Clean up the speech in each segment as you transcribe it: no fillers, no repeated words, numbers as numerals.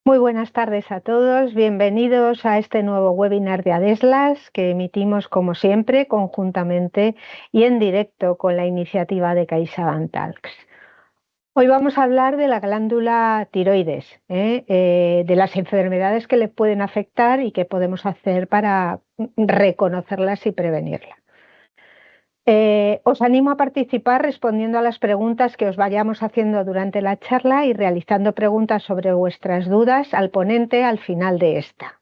Muy buenas tardes a todos, bienvenidos a este nuevo webinar de ADESLAS que emitimos como siempre conjuntamente y en directo con la iniciativa de CaixaBank Talks. Hoy vamos a hablar de la glándula tiroides, de las enfermedades que le pueden afectar y qué podemos hacer para reconocerlas y prevenirlas. Os animo a participar respondiendo a las preguntas que os vayamos haciendo durante la charla y realizando preguntas sobre vuestras dudas al ponente al final de esta.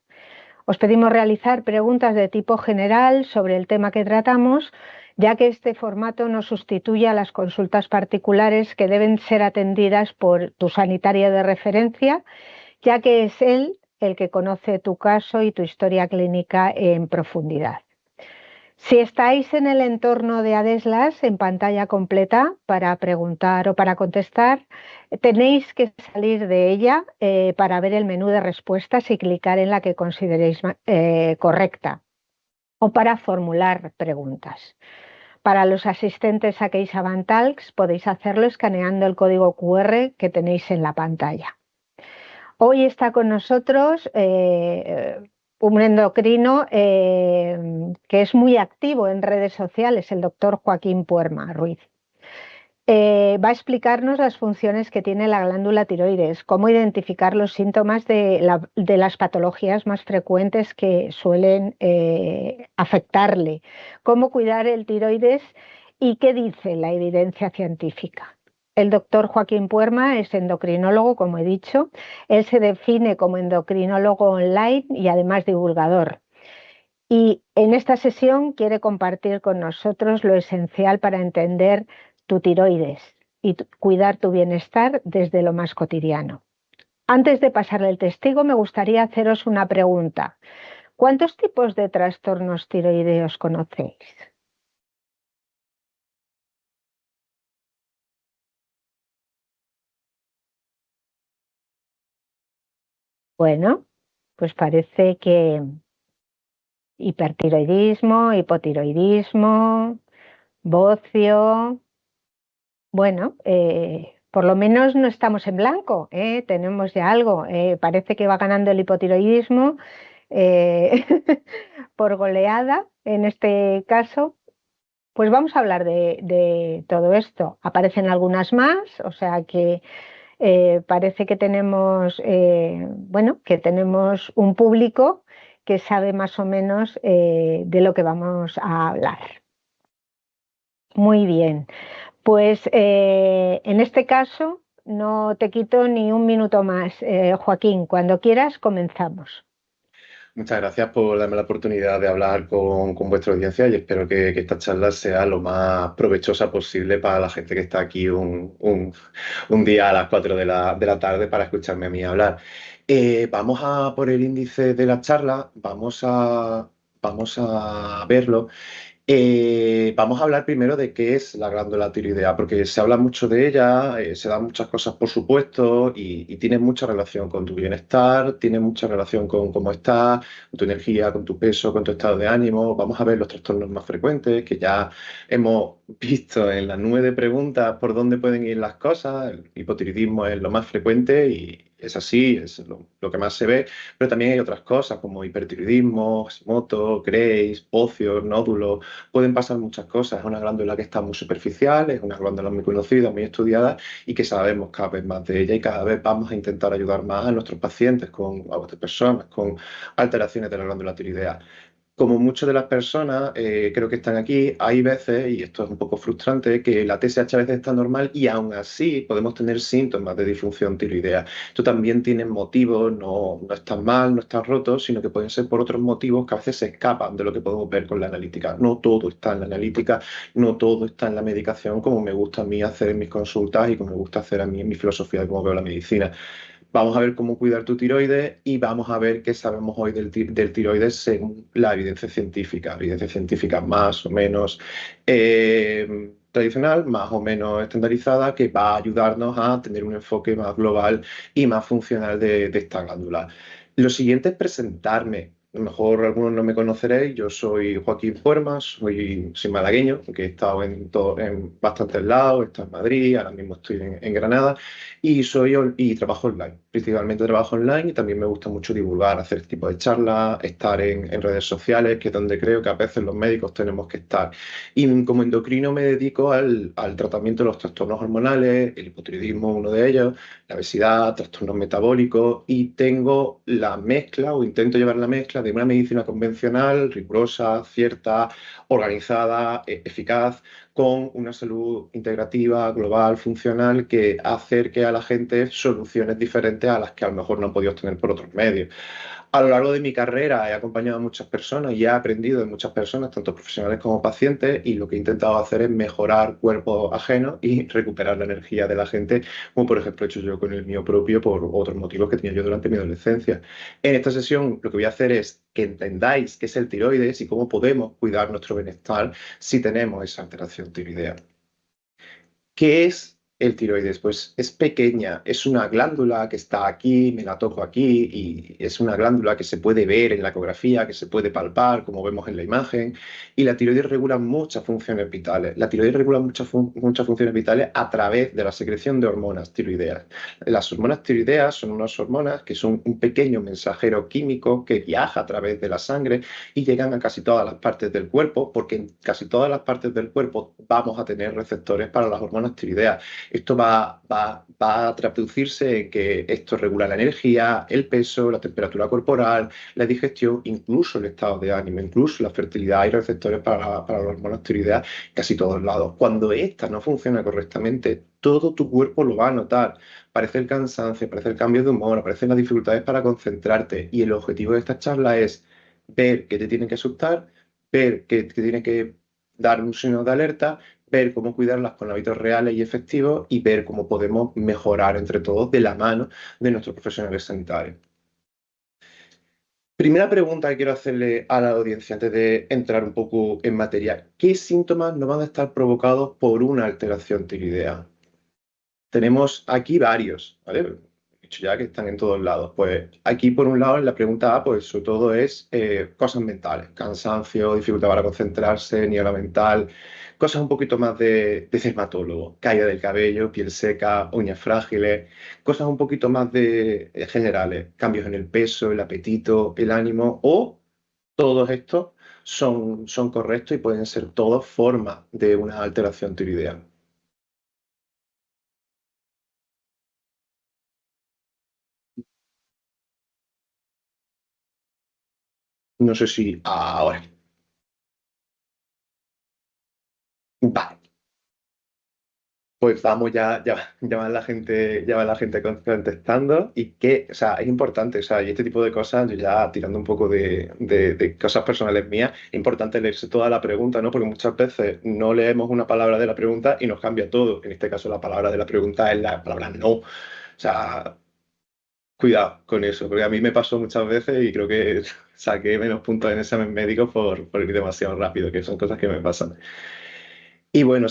Os pedimos realizar preguntas de tipo general sobre el tema que tratamos, ya que este formato no sustituye a las consultas particulares que deben ser atendidas por tu sanitario de referencia, ya que es él el que conoce tu caso y tu historia clínica en profundidad. Si estáis en el entorno de ADESLAS en pantalla completa para preguntar o para contestar, tenéis que salir de ella para ver el menú de respuestas y clicar en la que consideréis correcta o para formular preguntas. Para los asistentes a CaixaBank Talks podéis hacerlo escaneando el código QR que tenéis en la pantalla. Hoy está con nosotros un endocrino que es muy activo en redes sociales, el doctor Joaquín Puerma Ruiz. Va a explicarnos las funciones que tiene la glándula tiroides, cómo identificar los síntomas de las patologías más frecuentes que suelen afectarle, cómo cuidar el tiroides y qué dice la evidencia científica. El doctor Joaquín Puerma es endocrinólogo, como he dicho. Él se define como endocrinólogo online y además divulgador. Y en esta sesión quiere compartir con nosotros lo esencial para entender tu tiroides y cuidar tu bienestar desde lo más cotidiano. Antes de pasarle el testigo, me gustaría haceros una pregunta. ¿Cuántos tipos de trastornos tiroideos conocéis? Bueno, pues parece que hipertiroidismo, hipotiroidismo, bocio. Bueno, por lo menos no estamos en blanco, tenemos ya algo. Parece que va ganando el hipotiroidismo por goleada en este caso. Pues vamos a hablar de todo esto. Aparecen algunas más, o sea que parece que tenemos, bueno, que tenemos un público que sabe más o menos de lo que vamos a hablar. Muy bien, pues en este caso no te quito ni un minuto más. Joaquín, cuando quieras comenzamos. Muchas gracias por darme la oportunidad de hablar con vuestra audiencia y espero que esta charla sea lo más provechosa posible para la gente que está aquí un día a las 4 de la tarde para escucharme a mí hablar. Vamos a por el índice de la charla, vamos a verlo. Vamos a hablar primero de qué es la glándula tiroidea, porque se habla mucho de ella, se dan muchas cosas por supuesto y tiene mucha relación con tu bienestar, tiene mucha relación con cómo estás, con tu energía, con tu peso, con tu estado de ánimo. Vamos a ver los trastornos más frecuentes que ya hemos visto en las 9 preguntas por dónde pueden ir las cosas. El hipotiroidismo es lo más frecuente y es así, es lo que más se ve, pero también hay otras cosas como hipertiroidismo, Hashimoto, Graves, bocio, nódulos. Pueden pasar muchas cosas. Es una glándula que está muy superficial, es una glándula muy conocida, muy estudiada y que sabemos cada vez más de ella y cada vez vamos a intentar ayudar más a nuestros pacientes, a otras personas con alteraciones de la glándula tiroidea. Como muchas de las personas creo que están aquí, hay veces, y esto es un poco frustrante, que la TSH a veces está normal y aún así podemos tener síntomas de disfunción tiroidea. Esto también tiene motivos, no están mal, no están rotos, sino que pueden ser por otros motivos que a veces se escapan de lo que podemos ver con la analítica. No todo está en la analítica, no todo está en la medicación, como me gusta a mí hacer en mis consultas y como me gusta hacer a mí en mi filosofía de cómo veo la medicina. Vamos a ver cómo cuidar tu tiroides y vamos a ver qué sabemos hoy del tiroides según la evidencia científica más o menos tradicional, más o menos estandarizada, que va a ayudarnos a tener un enfoque más global y más funcional de esta glándula. Lo siguiente es presentarme. a lo mejor algunos no me conoceréis, yo soy Joaquín Puermas, soy malagueño, que he estado en bastantes lados, he estado en Madrid, ahora mismo estoy en Granada, y trabajo online. Principalmente trabajo online y también me gusta mucho divulgar, hacer este tipo de charlas, estar en redes sociales, que es donde creo que a veces los médicos tenemos que estar. Y como endocrino me dedico al tratamiento de los trastornos hormonales, el hipotiroidismo, uno de ellos, la obesidad, trastornos metabólicos, y tengo la mezcla o intento llevar la mezcla de una medicina convencional, rigurosa, cierta, organizada, eficaz, con una salud integrativa, global, funcional, que acerque a la gente soluciones diferentes a las que a lo mejor no han podido obtener por otros medios. A lo largo de mi carrera he acompañado a muchas personas y he aprendido de muchas personas, tanto profesionales como pacientes, y lo que he intentado hacer es mejorar cuerpos ajenos y recuperar la energía de la gente, como por ejemplo he hecho yo con el mío propio por otros motivos que tenía yo durante mi adolescencia. En esta sesión lo que voy a hacer es que entendáis qué es el tiroides y cómo podemos cuidar nuestro bienestar si tenemos esa alteración tiroidea. ¿Qué es el tiroides? Pues es pequeña, es una glándula que está aquí, me la toco aquí y es una glándula que se puede ver en la ecografía, que se puede palpar, como vemos en la imagen. Y la tiroides regula muchas funciones vitales. La tiroides regula muchas funciones vitales a través de la secreción de hormonas tiroideas. Las hormonas tiroideas son unas hormonas que son un pequeño mensajero químico que viaja a través de la sangre y llegan a casi todas las partes del cuerpo, porque en casi todas las partes del cuerpo vamos a tener receptores para las hormonas tiroideas. Esto va a traducirse en que esto regula la energía, el peso, la temperatura corporal, la digestión, incluso el estado de ánimo, incluso la fertilidad. Hay receptores para las hormonas tiroideas casi todos lados. Cuando esta no funciona correctamente, todo tu cuerpo lo va a notar. Aparece el cansancio, aparece el cambio de humor, aparecen las dificultades para concentrarte. Y el objetivo de esta charla es ver qué te tiene que asustar, ver qué te tiene que dar un signo de alerta, ver cómo cuidarlas con hábitos reales y efectivos y ver cómo podemos mejorar entre todos de la mano de nuestros profesionales sanitarios. Primera pregunta que quiero hacerle a la audiencia antes de entrar un poco en materia. ¿Qué síntomas no van a estar provocados por una alteración tiroidea? Tenemos aquí varios, ¿vale? He dicho ya que están en todos lados. Pues aquí, por un lado, en la pregunta A, pues sobre todo es cosas mentales, cansancio, dificultad para concentrarse, niebla mental, cosas un poquito más de dermatólogo, caída del cabello, piel seca, uñas frágiles, cosas un poquito más de generales, cambios en el peso, el apetito, el ánimo, o todos estos son correctos y pueden ser todos formas de una alteración tiroidea. No sé si ahora. Vale, pues vamos, ya va la gente contestando y que, o sea, es importante, o sea, y este tipo de cosas, yo ya tirando un poco de cosas personales mías, es importante leerse toda la pregunta, ¿no? Porque muchas veces no leemos una palabra de la pregunta y nos cambia todo. En este caso, la palabra de la pregunta es la palabra no. O sea, cuidado con eso, porque a mí me pasó muchas veces y creo que saqué menos puntos en examen médico por ir demasiado rápido, que son cosas que me pasan. Y bueno,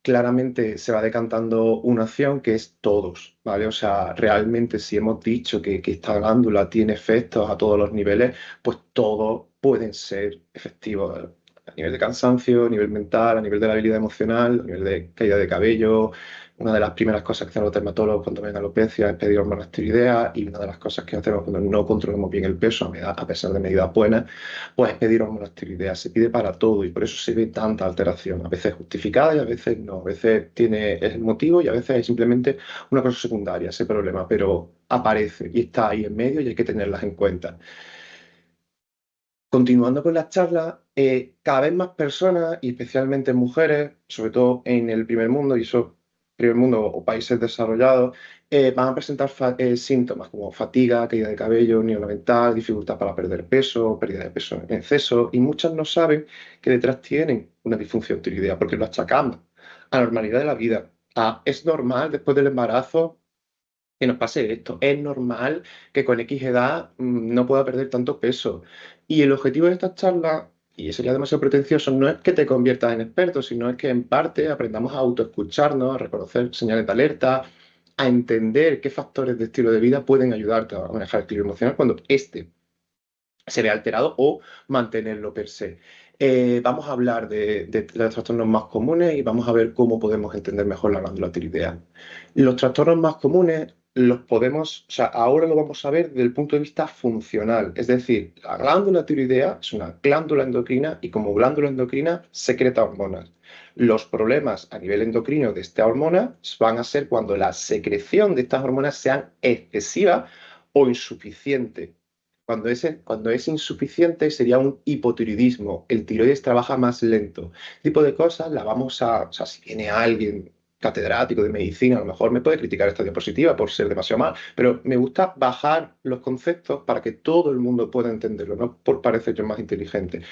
claramente se va decantando una acción que es todos, ¿vale? O sea, realmente si hemos dicho que esta glándula tiene efectos a todos los niveles, pues todos pueden ser efectivos a nivel de cansancio, a nivel mental, a nivel de la habilidad emocional, a nivel de caída de cabello. Una de las primeras cosas que hacen los dermatólogos cuando ven alopecia es pedir hormonas tiroideas, y una de las cosas que hacemos cuando no controlamos bien el peso, a pesar de medidas buenas, pues pedir hormonas tiroideas. Se pide para todo y por eso se ve tanta alteración, a veces justificada y a veces no, a veces tiene el motivo y a veces es simplemente una cosa secundaria, ese problema, pero aparece y está ahí en medio y hay que tenerlas en cuenta. Continuando con las charlas, cada vez más personas, y especialmente mujeres, sobre todo en el primer mundo, y eso, primer mundo o países desarrollados, van a presentar síntomas como fatiga, caída de cabello, niebla mental, dificultad para perder peso, pérdida de peso en exceso, y muchas no saben que detrás tienen una disfunción tiroidea porque lo achacamos a la normalidad de la vida. Es normal después del embarazo que nos pase esto. Es normal que con X edad no pueda perder tanto peso. Y el objetivo de estas charlas, y sería demasiado pretencioso, no es que te conviertas en experto, sino es que en parte aprendamos a autoescucharnos, a reconocer señales de alerta, a entender qué factores de estilo de vida pueden ayudarte a manejar el equilibrio emocional cuando este se ve alterado o mantenerlo per se. Vamos a hablar de los trastornos más comunes y vamos a ver cómo podemos entender mejor la glándula tiroidea. Los trastornos más comunes los podemos, o sea, ahora lo vamos a ver desde el punto de vista funcional. Es decir, la glándula tiroidea es una glándula endocrina y como glándula endocrina secreta hormonas. Los problemas a nivel endocrino de esta hormona van a ser cuando la secreción de estas hormonas sean excesiva o insuficiente. Cuando es insuficiente sería un hipotiroidismo. El tiroides trabaja más lento. Este tipo de cosas la vamos a, o sea, si viene alguien catedrático de medicina, a lo mejor me puede criticar esta diapositiva por ser demasiado mal, pero me gusta bajar los conceptos para que todo el mundo pueda entenderlo, no por parecer yo más inteligente.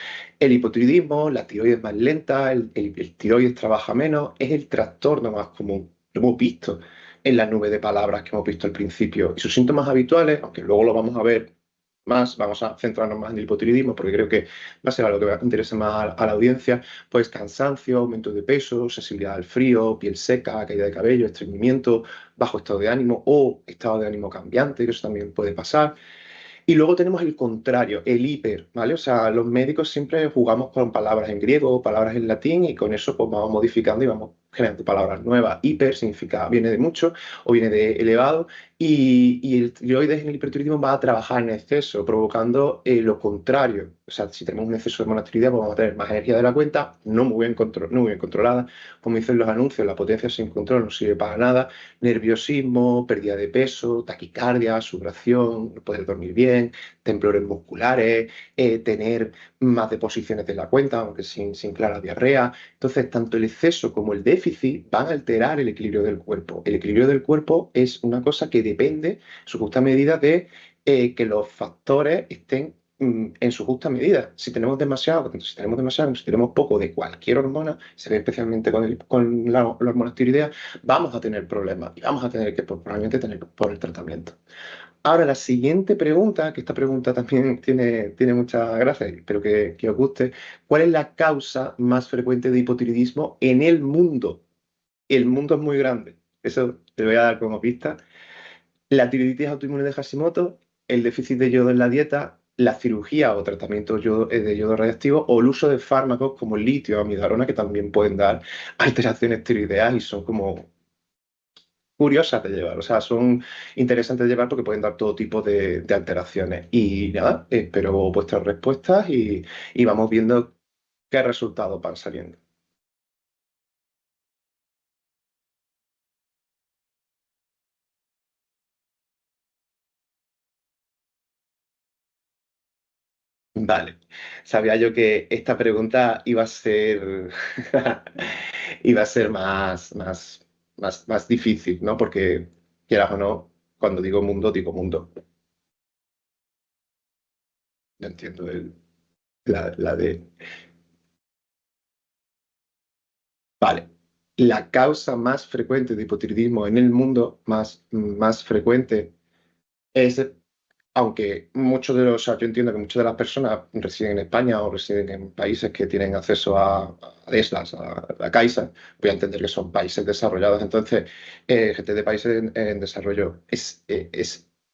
El hipotiroidismo, la tiroides más lenta, el tiroides trabaja menos, es el trastorno más común. Lo hemos visto en la nube de palabras que hemos visto al principio. Y sus síntomas habituales, aunque luego lo vamos a ver más, vamos a centrarnos más en el hipotiroidismo porque creo que va a ser algo que interese más a la audiencia, pues cansancio, aumento de peso, sensibilidad al frío, piel seca, caída de cabello, estreñimiento, bajo estado de ánimo o estado de ánimo cambiante, que eso también puede pasar. Y luego tenemos el contrario, el hiper, ¿vale? O sea, los médicos siempre jugamos con palabras en griego o palabras en latín y con eso pues vamos modificando y vamos generando palabras nuevas. Hiper significa, viene de mucho o viene de elevado y el tiroides en el hipertiroidismo va a trabajar en exceso, provocando lo contrario. O sea, si tenemos un exceso de monotiroidea, pues vamos a tener más energía de la cuenta, no muy bien controlada. Como dicen los anuncios, la potencia sin control no sirve para nada. Nerviosismo, pérdida de peso, taquicardia, sudoración, no poder dormir bien, temblores musculares, tener más deposiciones de la cuenta, aunque sin clara diarrea. Entonces, tanto el exceso como el déficit van a alterar el equilibrio del cuerpo. El equilibrio del cuerpo es una cosa que depende, en su justa medida, de que los factores estén en su justa medida. Si tenemos demasiado, tanto si tenemos demasiado, si tenemos poco de cualquier hormona, se ve especialmente con la hormona tiroidea, vamos a tener problemas y vamos a tener que pues, probablemente tener que poner tratamiento. Ahora, la siguiente pregunta, que esta pregunta también tiene mucha gracia, espero que os guste. ¿Cuál es la causa más frecuente de hipotiroidismo en el mundo? El mundo es muy grande, eso te lo voy a dar como pista. La tiroiditis autoinmune de Hashimoto, el déficit de yodo en la dieta, la cirugía o tratamiento de yodo radiactivo o el uso de fármacos como el litio o amiodarona que también pueden dar alteraciones tiroideas y son como curiosas de llevar, o sea, son interesantes de llevar porque pueden dar todo tipo de alteraciones. Y nada, espero vuestras respuestas y vamos viendo qué resultados van saliendo. Vale, sabía yo que esta pregunta iba a ser, iba a ser más difícil, ¿no? Porque, quieras o no, cuando digo mundo. No entiendo la de... Vale. La causa más frecuente de hipotiroidismo en el mundo, más frecuente, es, aunque muchos de los, o sea, yo entiendo que muchas de las personas residen en España o residen en países que tienen acceso a ESLAs, a Caixa, voy a entender que son países desarrollados. Entonces, gente de países en desarrollo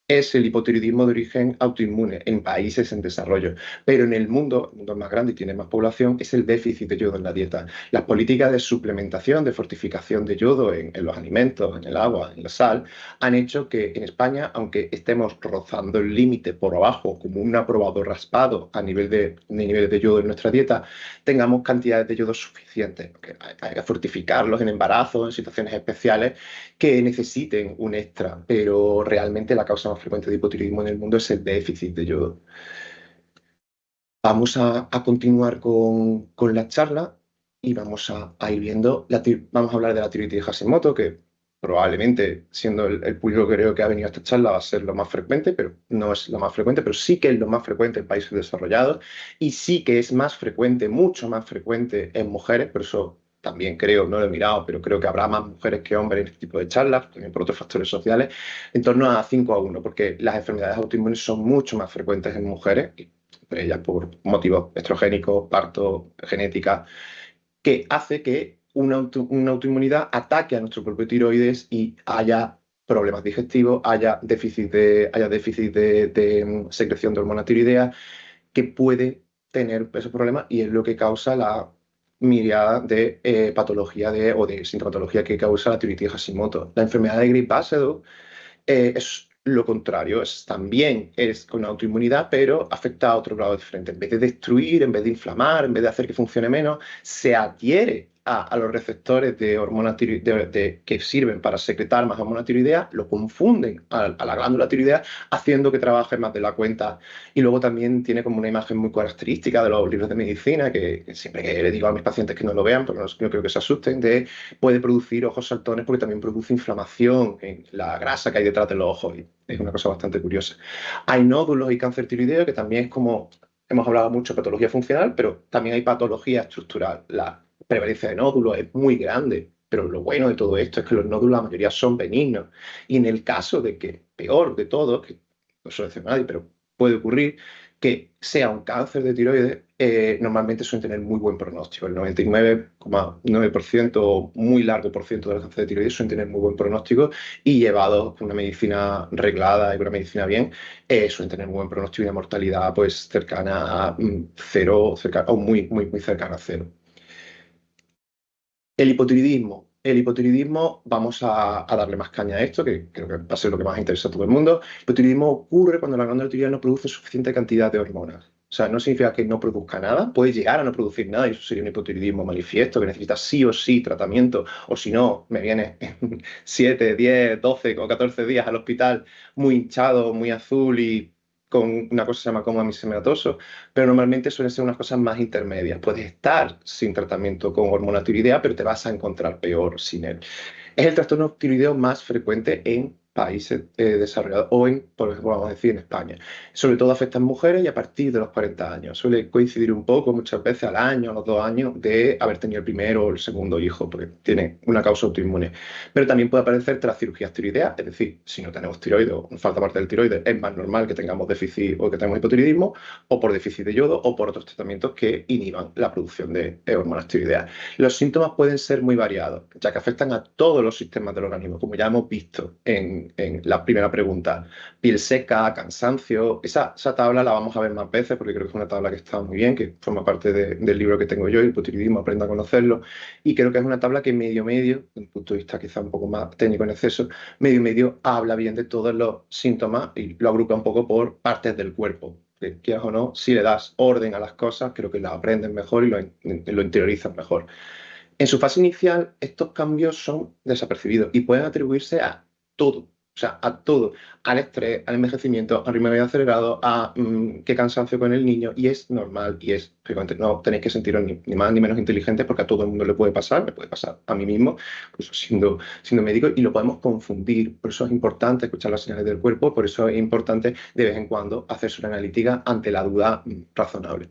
es el hipotiroidismo de origen autoinmune en países en desarrollo. Pero en el mundo es más grande y tiene más población, es el déficit de yodo en la dieta. Las políticas de suplementación, de fortificación de yodo en los alimentos, en el agua, en la sal, han hecho que en España, aunque estemos rozando el límite por abajo, como un aprobado raspado a nivel de niveles de yodo en nuestra dieta, tengamos cantidades de yodo suficientes. Porque hay que fortificarlos en embarazos, en situaciones especiales que necesiten un extra, pero realmente la causa más frecuente de hipotiroidismo en el mundo es el déficit de yodo. Vamos a continuar con la charla y vamos a ir viendo, vamos a hablar de la tiroides de Hashimoto, que probablemente, siendo el público que creo que ha venido a esta charla, va a ser lo más frecuente, pero no es lo más frecuente, pero sí que es lo más frecuente en países desarrollados y sí que es más frecuente, mucho más frecuente en mujeres, por eso también creo, no lo he mirado, pero creo que habrá más mujeres que hombres en este tipo de charlas, también por otros factores sociales, en torno a 5-1, porque las enfermedades autoinmunes son mucho más frecuentes en mujeres entre ellas por motivos estrogénicos, parto, genética, que hace que una autoinmunidad ataque a nuestro propio tiroides y haya problemas digestivos, haya déficit de secreción de hormona tiroidea que puede tener esos problemas y es lo que causa la mirada de patología o de sintomatología que causa la tiroiditis Hashimoto. La enfermedad de Gray-Basedow es lo contrario, también es con autoinmunidad, pero afecta a otro grado diferente. En vez de destruir, en vez de inflamar, en vez de hacer que funcione menos, se adhiere a los receptores de hormona que sirven para secretar más hormona tiroidea, lo confunden a la glándula tiroidea, haciendo que trabaje más de la cuenta. Y luego también tiene como una imagen muy característica de los libros de medicina, que siempre que le digo a mis pacientes que no lo vean, pero no creo que se asusten, puede producir ojos saltones porque también produce inflamación en la grasa que hay detrás de los ojos. Y es una cosa bastante curiosa. Hay nódulos y cáncer tiroideo, que también es como, hemos hablado mucho de patología funcional, pero también hay patología estructural. La prevalencia de nódulos es muy grande, pero lo bueno de todo esto es que los nódulos la mayoría son benignos. Y en el caso de que, peor de todo, que no suele decir nadie, pero puede ocurrir, que sea un cáncer de tiroides, normalmente suelen tener muy buen pronóstico. El 99,9%, muy largo por ciento de los cánceres de tiroides suelen tener muy buen pronóstico y llevados con una medicina reglada y con una medicina bien, suelen tener muy buen pronóstico y una mortalidad pues cercana a cero, o muy, muy, muy cercana a cero. El hipotiroidismo. El hipotiroidismo, vamos a darle más caña a esto, que creo que va a ser lo que más interesa a todo el mundo. El hipotiroidismo ocurre cuando la glándula tiroidea no produce suficiente cantidad de hormonas. O sea, no significa que no produzca nada, puede llegar a no producir nada y eso sería un hipotiroidismo manifiesto que necesita sí o sí tratamiento, o si no, me viene 7, 10, 12 o 14 días al hospital muy hinchado, muy azul y con una cosa que se llama coma misematoso, pero normalmente suelen ser unas cosas más intermedias. Puedes estar sin tratamiento con hormona tiroidea, pero te vas a encontrar peor sin él. Es el trastorno tiroideo más frecuente en países desarrollados o por ejemplo, vamos a decir, en España. Sobre todo afecta a mujeres y a partir de los 40 años. Suele coincidir un poco, muchas veces al año, a los 2 años, de haber tenido el primero o el segundo hijo, porque tiene una causa autoinmune. Pero también puede aparecer tras cirugías tiroideas, es decir, si no tenemos tiroides o nos falta parte del tiroides, es más normal que tengamos déficit o que tengamos hipotiroidismo, o por déficit de yodo, o por otros tratamientos que inhiban la producción de hormonas tiroideas. Los síntomas pueden ser muy variados, ya que afectan a todos los sistemas del organismo, como ya hemos visto en la primera pregunta. Piel seca, cansancio, esa tabla la vamos a ver más veces porque creo que es una tabla que está muy bien, que forma parte del libro que tengo yo, el hipotiroidismo, aprenda a conocerlo, y creo que es una tabla que medio, desde un punto de vista quizá un poco más técnico en exceso, medio habla bien de todos los síntomas y lo agrupa un poco por partes del cuerpo. Que quieras o no, si le das orden a las cosas, creo que las aprendes mejor y lo interiorizas mejor. En su fase inicial, estos cambios son desapercibidos y pueden atribuirse a todo, o sea, a todo, al estrés, al envejecimiento, al ritmo de vida acelerado, a qué cansancio con el niño, y es normal, y es, frecuente. No tenéis que sentiros ni más ni menos inteligentes porque a todo el mundo le puede pasar, me puede pasar a mí mismo, incluso siendo médico, y lo podemos confundir. Por eso es importante escuchar las señales del cuerpo, por eso es importante de vez en cuando hacerse una analítica ante la duda razonable.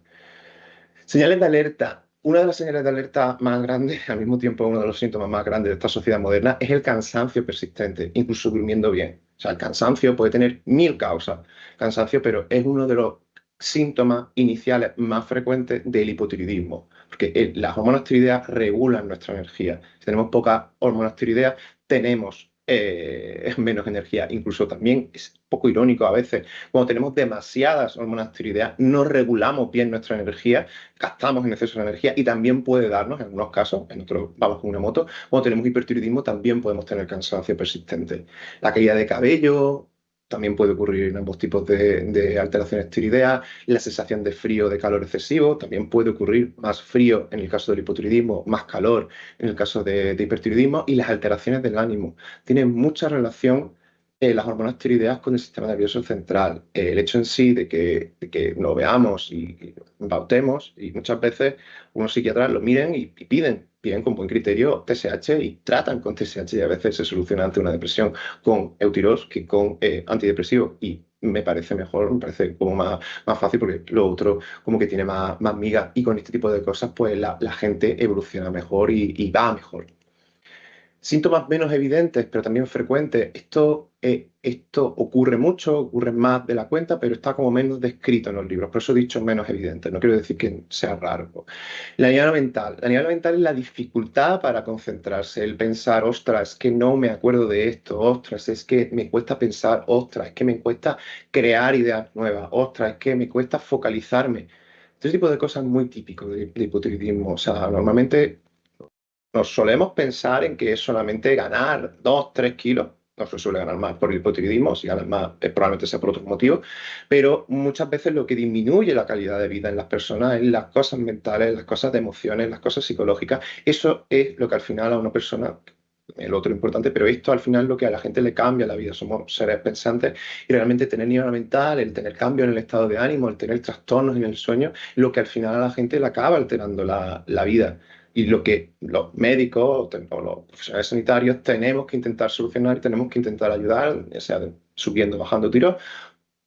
Señales de alerta. Una de las señales de alerta más grandes, al mismo tiempo uno de los síntomas más grandes de esta sociedad moderna, es el cansancio persistente, incluso durmiendo bien. O sea, el cansancio puede tener 1000 causas, cansancio, pero es uno de los síntomas iniciales más frecuentes del hipotiroidismo, porque las hormonas tiroideas regulan nuestra energía. Si tenemos pocas hormonas tiroideas, tenemos menos energía. Incluso también es poco irónico a veces, cuando tenemos demasiadas hormonas tiroideas, no regulamos bien nuestra energía, gastamos en exceso de energía y también puede darnos, en algunos casos, en otros vamos con una moto, cuando tenemos hipertiroidismo también podemos tener cansancio persistente. La caída de cabello también puede ocurrir en ambos tipos de alteraciones tiroideas, la sensación de frío, de calor excesivo, también puede ocurrir más frío en el caso del hipotiroidismo, más calor en el caso de hipertiroidismo, y las alteraciones del ánimo. Tienen mucha relación las hormonas tiroideas con el sistema nervioso central. El hecho en sí de que lo veamos y bautemos, y muchas veces unos psiquiatras lo miren y piden con buen criterio TSH y tratan con TSH, y a veces se soluciona ante una depresión con Eutirox que con antidepresivos, y me parece mejor, me parece como más fácil, porque lo otro como que tiene más miga, y con este tipo de cosas pues la gente evoluciona mejor y va mejor. Síntomas menos evidentes, pero también frecuentes. Esto ocurre mucho, ocurre más de la cuenta, pero está como menos descrito en los libros. Por eso he dicho menos evidente. No quiero decir que sea raro. La niebla mental. La niebla mental es la dificultad para concentrarse, el pensar, ostras, es que no me acuerdo de esto, ostras, es que me cuesta pensar, ostras, es que me cuesta crear ideas nuevas, ostras, es que me cuesta focalizarme. Este tipo de cosas muy típicos de hipotiroidismo. O sea, normalmente nos solemos pensar en que es solamente ganar 2, 3 kilos. No se suele ganar más por el hipotiroidismo, si ganas más probablemente sea por otros motivos, pero muchas veces lo que disminuye la calidad de vida en las personas es las cosas mentales, las cosas de emociones, las cosas psicológicas. Eso es lo que al final a una persona, el otro importante, pero esto al final es lo que a la gente le cambia la vida. Somos seres pensantes y realmente tener niebla mental, el tener cambios en el estado de ánimo, el tener trastornos en el sueño, lo que al final a la gente le acaba alterando la vida. Y lo que los médicos o los profesionales sanitarios tenemos que intentar solucionar y tenemos que intentar ayudar, ya sea subiendo, bajando tiros,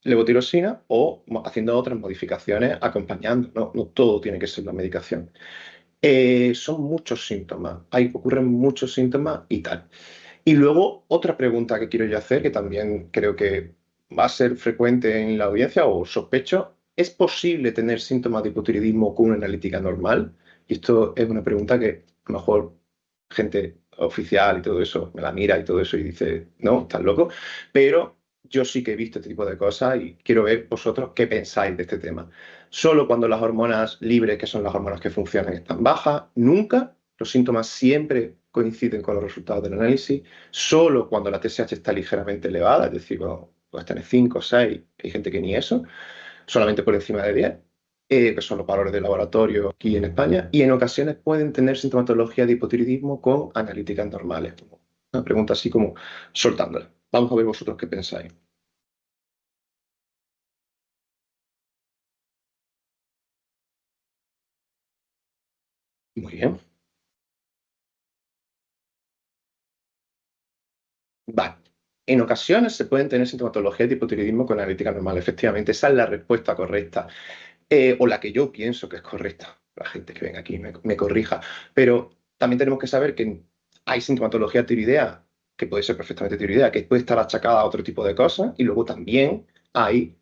levotirosina o haciendo otras modificaciones acompañando. No, no todo tiene que ser la medicación. Son muchos síntomas, ocurren muchos síntomas y tal. Y luego otra pregunta que quiero yo hacer, que también creo que va a ser frecuente en la audiencia o sospecho, ¿es posible tener síntomas de hipotiroidismo con una analítica normal? Y esto es una pregunta que a lo mejor gente oficial y todo eso me la mira y todo eso y dice, no, estás loco. Pero yo sí que he visto este tipo de cosas y quiero ver vosotros qué pensáis de este tema. Solo cuando las hormonas libres, que son las hormonas que funcionan, están bajas, nunca. Los síntomas siempre coinciden con los resultados del análisis. Solo cuando la TSH está ligeramente elevada, es decir, cuando puedes tener 5 o 6, hay gente que ni eso, solamente por encima de 10, que son los valores de laboratorio aquí en España, y en ocasiones pueden tener sintomatología de hipotiroidismo con analíticas normales. Una pregunta así como soltándola. Vamos a ver vosotros qué pensáis. Muy bien. Vale. En ocasiones se pueden tener sintomatología de hipotiroidismo con analítica normal. Efectivamente, esa es la respuesta correcta, o la que yo pienso que es correcta. La gente que venga aquí me corrija. Pero también tenemos que saber que hay sintomatología tiroidea, que puede ser perfectamente tiroidea, que puede estar achacada a otro tipo de cosas, y luego también hay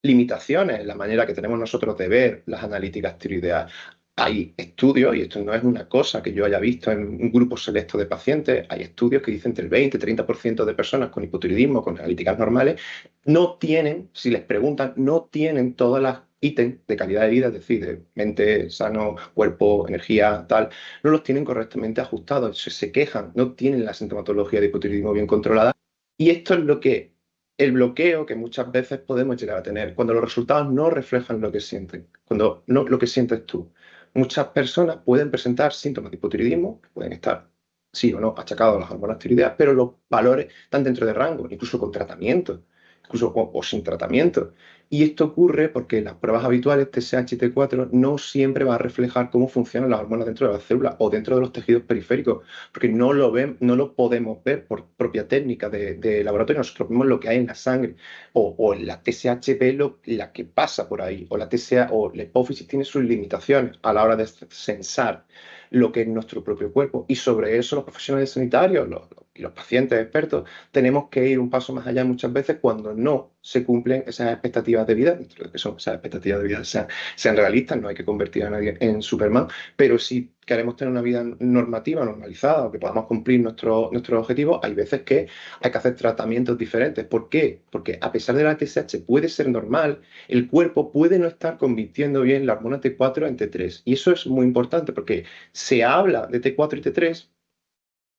limitaciones en la manera que tenemos nosotros de ver las analíticas tiroideas. Hay estudios, y esto no es una cosa que yo haya visto en un grupo selecto de pacientes, hay estudios que dicen que el 20-30% de personas con hipotiroidismo, con analíticas normales, no tienen, si les preguntan, no tienen todas las ítems de calidad de vida, es decir, de mente sano, cuerpo, energía, tal, no los tienen correctamente ajustados, se quejan, no tienen la sintomatología de hipotiroidismo bien controlada. Y esto es lo que el bloqueo que muchas veces podemos llegar a tener cuando los resultados no reflejan lo que sienten, cuando no lo que sientes tú. Muchas personas pueden presentar síntomas de hipotiroidismo, que pueden estar sí o no achacados a las hormonas tiroideas, pero los valores están dentro de rango, incluso con tratamiento, incluso o sin tratamiento. Y esto ocurre porque las pruebas habituales TSH y T4 no siempre va a reflejar cómo funcionan las hormonas dentro de las células o dentro de los tejidos periféricos, porque no lo podemos ver por propia técnica de laboratorio. Nosotros vemos lo que hay en la sangre o en la TSH ve la que pasa por ahí, o la TSH o la hipófisis tiene sus limitaciones a la hora de sensar lo que es nuestro propio cuerpo. Y sobre eso los profesionales sanitarios y los pacientes expertos tenemos que ir un paso más allá muchas veces cuando no se cumplen esas expectativas de vida, dentro de que son esas expectativas de vida sean realistas, no hay que convertir a nadie en Superman, pero si queremos tener una vida normativa, normalizada, o que podamos cumplir nuestros objetivos, hay veces que hay que hacer tratamientos diferentes. ¿Por qué? Porque a pesar de la TSH puede ser normal, el cuerpo puede no estar convirtiendo bien la hormona T4 en T3. Y eso es muy importante porque se habla de T4 y T3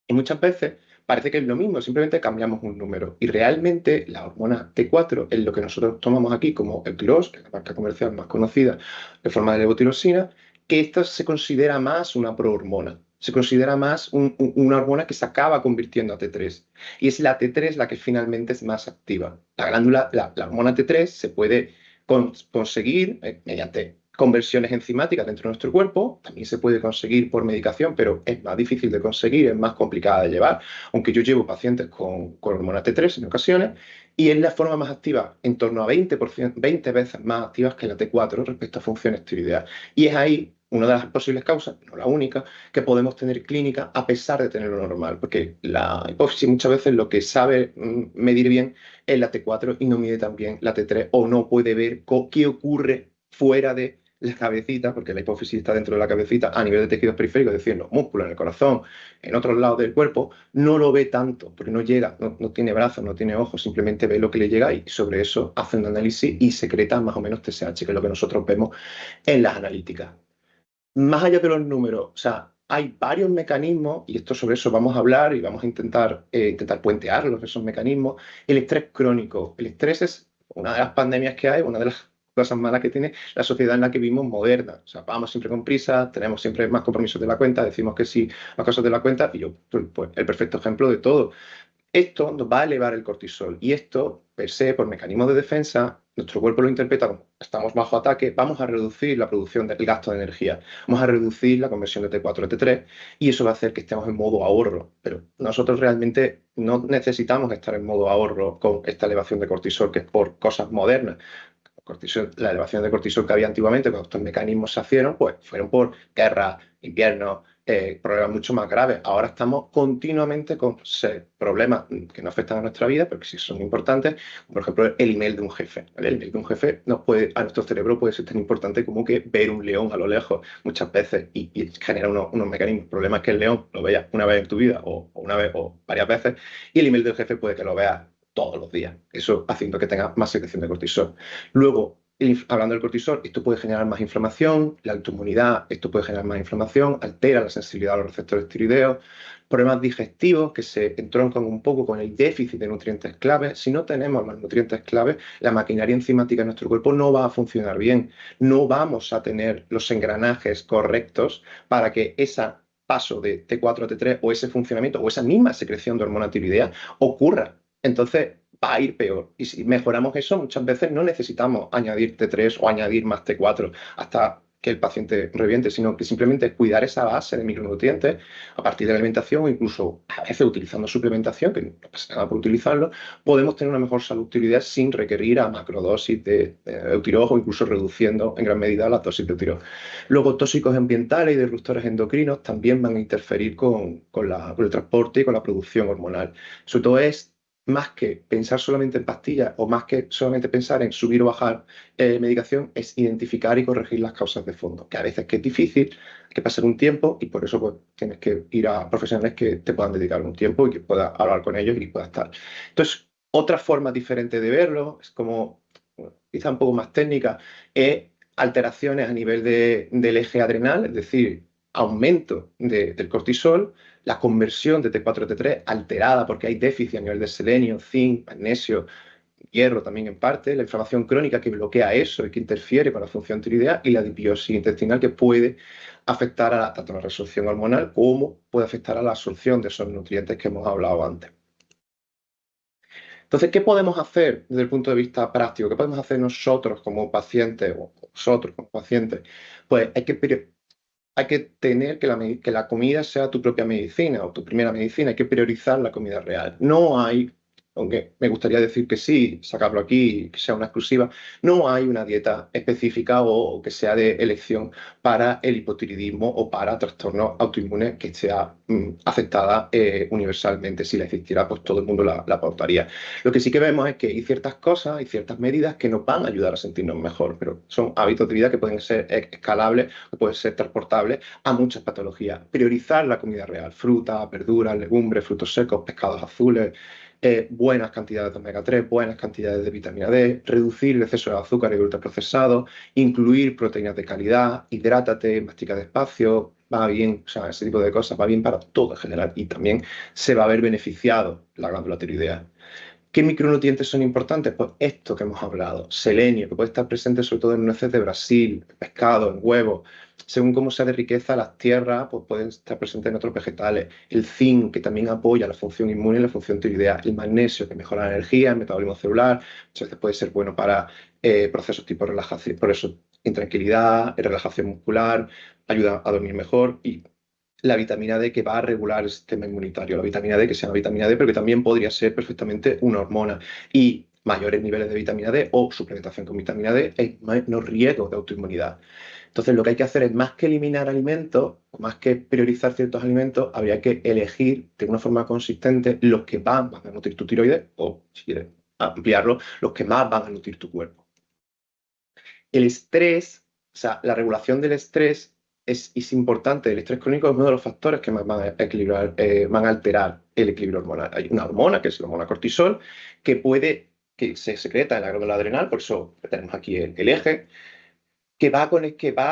y muchas veces parece que es lo mismo, simplemente cambiamos un número. Y realmente la hormona T4 es lo que nosotros tomamos aquí como Eutirox, que es la marca comercial más conocida de forma de levotirosina, que esta se considera más una prohormona. Se considera más una hormona que se acaba convirtiendo a T3. Y es la T3 la que finalmente es más activa. La glándula, la hormona T3 se puede conseguir mediante conversiones enzimáticas dentro de nuestro cuerpo, también se puede conseguir por medicación, pero es más difícil de conseguir, es más complicada de llevar, aunque yo llevo pacientes con hormona T3 en ocasiones, y es la forma más activa, en torno a 20 veces más activas que la T4 respecto a funciones tiroideas. Y es ahí una de las posibles causas, no la única, que podemos tener clínica a pesar de tener lo normal, porque la hipófisis muchas veces lo que sabe medir bien es la T4 y no mide tan bien la T3 o no puede ver qué ocurre fuera de la cabecita, porque la hipófisis está dentro de la cabecita a nivel de tejidos periféricos, es decir, en los músculos, en el corazón, en otros lados del cuerpo, no lo ve tanto, porque no llega, no tiene brazos, no tiene ojos, simplemente ve lo que le llega y sobre eso hace un análisis y secreta más o menos TSH, que es lo que nosotros vemos en las analíticas. Más allá de los números, o sea, hay varios mecanismos, y esto sobre eso vamos a hablar y vamos a intentar puentearlos, esos mecanismos. El estrés crónico. El estrés es una de las pandemias que hay, una de las cosas malas que tiene la sociedad en la que vivimos moderna. O sea, vamos siempre con prisa, tenemos siempre más compromisos de la cuenta, decimos que sí a cosas de la cuenta, y yo, pues, el perfecto ejemplo de todo. Esto nos va a elevar el cortisol y esto, per se, por mecanismo de defensa, nuestro cuerpo lo interpreta como estamos bajo ataque, vamos a reducir la producción del gasto de energía, vamos a reducir la conversión de T4 a T3 y eso va a hacer que estemos en modo ahorro. Pero nosotros realmente no necesitamos estar en modo ahorro con esta elevación de cortisol que es por cosas modernas. Cortisol, la elevación de cortisol que había antiguamente, cuando estos mecanismos se hicieron, pues fueron por guerra, invierno, problemas mucho más graves. Ahora estamos continuamente con problemas que no afectan a nuestra vida, pero que sí son importantes. Por ejemplo, el email de un jefe. El email de un jefe a nuestro cerebro puede ser tan importante como que ver un león a lo lejos muchas veces y genera unos mecanismos. El problema es que el león lo veas una vez en tu vida o una vez o varias veces y el email del jefe puede que lo veas todos los días. Eso haciendo que tenga más secreción de cortisol. Luego, hablando del cortisol, esto puede generar más inflamación, la autoinmunidad, esto puede generar más inflamación, altera la sensibilidad a los receptores tiroideos, problemas digestivos que se entroncan un poco con el déficit de nutrientes claves. Si no tenemos los nutrientes claves, la maquinaria enzimática de nuestro cuerpo no va a funcionar bien. No vamos a tener los engranajes correctos para que ese paso de T4 a T3 o ese funcionamiento o esa misma secreción de hormona tiroidea ocurra. Entonces va a ir peor. Y si mejoramos eso, muchas veces no necesitamos añadir T3 o añadir más T4 hasta que el paciente reviente, sino que simplemente cuidar esa base de micronutrientes a partir de la alimentación o incluso a veces utilizando suplementación, que no pasa nada por utilizarlo, podemos tener una mejor salud tiroidea sin requerir a macrodosis de eutirox o incluso reduciendo en gran medida las dosis de eutirox. Luego, tóxicos ambientales y disruptores endocrinos también van a interferir con el transporte y con la producción hormonal. Sobre todo es más que pensar solamente en pastillas o más que solamente pensar en subir o bajar medicación, es identificar y corregir las causas de fondo, que a veces que es difícil, hay que pasar un tiempo y por eso pues, tienes que ir a profesionales que te puedan dedicar un tiempo y que puedas hablar con ellos y puedas estar. Entonces, otra forma diferente de verlo, es como bueno, quizá un poco más técnica, es alteraciones a nivel del eje adrenal, es decir, aumento del cortisol, la conversión de T4 a T3 alterada porque hay déficit a nivel de selenio, zinc, magnesio, hierro también en parte, la inflamación crónica que bloquea eso y que interfiere con la función tiroidea y la disbiosis intestinal que puede afectar tanto a la resolución hormonal como puede afectar a la absorción de esos nutrientes que hemos hablado antes. Entonces, ¿qué podemos hacer desde el punto de vista práctico? ¿Qué podemos hacer nosotros como pacientes o vosotros como pacientes? Pues hay que tener que la comida sea tu propia medicina o tu primera medicina. Hay que priorizar la comida real. No hay, aunque me gustaría decir que sí, sacarlo aquí, que sea una exclusiva, no hay una dieta específica o que sea de elección para el hipotiroidismo o para trastornos autoinmunes que sea aceptada universalmente. Si la existiera, pues todo el mundo la aportaría. Lo que sí que vemos es que hay ciertas cosas y ciertas medidas que nos van a ayudar a sentirnos mejor, pero son hábitos de vida que pueden ser escalables, que pueden ser transportables a muchas patologías. Priorizar la comida real, frutas, verduras, legumbres, frutos secos, pescados azules, buenas cantidades de omega 3, buenas cantidades de vitamina D, reducir el exceso de azúcar y ultraprocesados, incluir proteínas de calidad, hidrátate, mastica despacio, va bien, o sea, ese tipo de cosas va bien para todo en general y también se va a ver beneficiado la glándula tiroidea. ¿Qué micronutrientes son importantes? Pues esto que hemos hablado, selenio, que puede estar presente sobre todo en nueces de Brasil, pescado, en huevos. Según cómo sea de riqueza las tierras, pues pueden estar presentes en otros vegetales. El zinc, que también apoya la función inmune y la función tiroidea. El magnesio, que mejora la energía, el metabolismo celular. Muchas veces puede ser bueno para procesos tipo relajación, por eso intranquilidad, relajación muscular, ayuda a dormir mejor y la vitamina D que va a regular el sistema inmunitario, la vitamina D que se llama vitamina D, pero que también podría ser perfectamente una hormona. Y mayores niveles de vitamina D o suplementación con vitamina D, hay menos riesgo de autoinmunidad. Entonces, lo que hay que hacer es, más que eliminar alimentos, más que priorizar ciertos alimentos, habría que elegir de una forma consistente los que van a nutrir tu tiroides, o si quieres ampliarlo, los que más van a nutrir tu cuerpo. El estrés, o sea, la regulación del estrés es importante. El estrés crónico es uno de los factores que más van a equilibrar, van a alterar el equilibrio hormonal. Hay una hormona, que es la hormona cortisol, que se secreta en la glándula adrenal, por eso tenemos aquí el eje, que va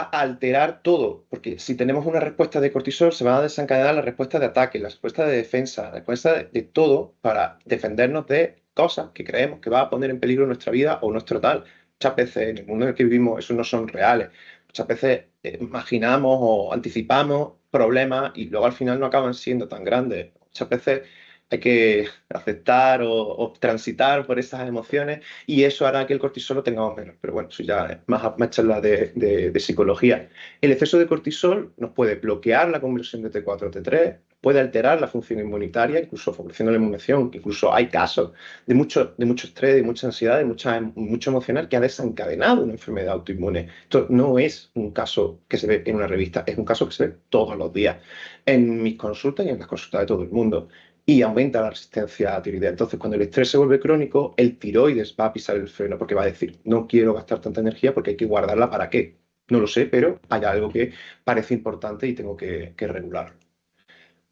a alterar todo, porque si tenemos una respuesta de cortisol, se van a desencadenar la respuesta de ataque, la respuesta de defensa, la respuesta de todo para defendernos de cosas que creemos que va a poner en peligro nuestra vida o nuestro tal. Muchas veces en el mundo en el que vivimos eso no son reales. Muchas veces imaginamos o anticipamos problemas y luego al final no acaban siendo tan grandes. Muchas veces hay que aceptar o transitar por esas emociones y eso hará que el cortisol lo tengamos menos. Pero bueno, eso ya es más charla de psicología. El exceso de cortisol nos puede bloquear la conversión de T4 a T3, puede alterar la función inmunitaria, incluso favoreciendo la inmunización. Incluso hay casos de mucho estrés, de mucha ansiedad, de mucho emocional que ha desencadenado una enfermedad autoinmune. Esto no es un caso que se ve en una revista, es un caso que se ve todos los días en mis consultas y en las consultas de todo el mundo, y aumenta la resistencia tiroidea. Entonces, cuando el estrés se vuelve crónico, el tiroides va a pisar el freno porque va a decir, no quiero gastar tanta energía porque hay que guardarla para qué. No lo sé, pero hay algo que parece importante y tengo que regularlo.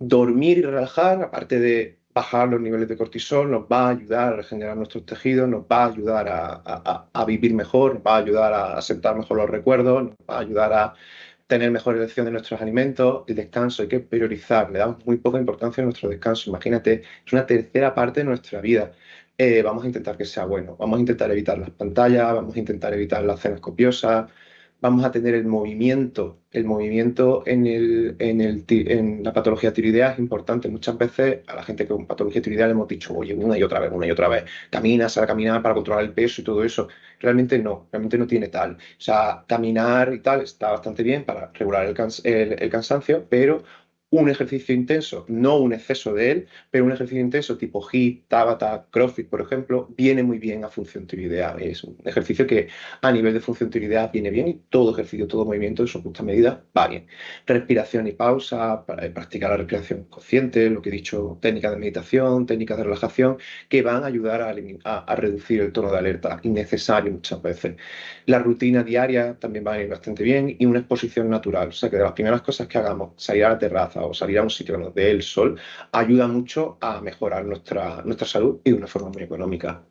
Dormir y relajar, aparte de bajar los niveles de cortisol, nos va a ayudar a regenerar nuestros tejidos, nos va a ayudar a vivir mejor, nos va a ayudar a asentar mejor los recuerdos, nos va a ayudar a tener mejor elección de nuestros alimentos. El descanso hay que priorizar, le damos muy poca importancia a nuestro descanso. Imagínate, es una tercera parte de nuestra vida. Vamos a intentar que sea bueno, vamos a intentar evitar las pantallas, vamos a intentar evitar las cenas copiosas, vamos a tener el movimiento en la patología tiroidea es importante. Muchas veces a la gente con patología tiroidea le hemos dicho, oye, una y otra vez, camina, sal a caminar para controlar el peso y todo eso. Realmente no tiene tal. O sea, caminar y tal está bastante bien para regular el cansancio, pero un ejercicio intenso, no un exceso de él, pero un ejercicio intenso tipo HIIT, Tabata, CrossFit, por ejemplo, viene muy bien a función tiroidea. Es un ejercicio que a nivel de función tiroidea viene bien y todo ejercicio, todo movimiento en su justa medida va bien. Respiración y pausa, para practicar la respiración consciente, lo que he dicho, técnicas de meditación, técnicas de relajación, que van a ayudar a reducir el tono de alerta innecesario muchas veces. La rutina diaria también va a ir bastante bien y una exposición natural. O sea que de las primeras cosas que hagamos, salir a la terraza o salir a un sitio que nos dé el sol, ayuda mucho a mejorar nuestra salud y de una forma muy económica.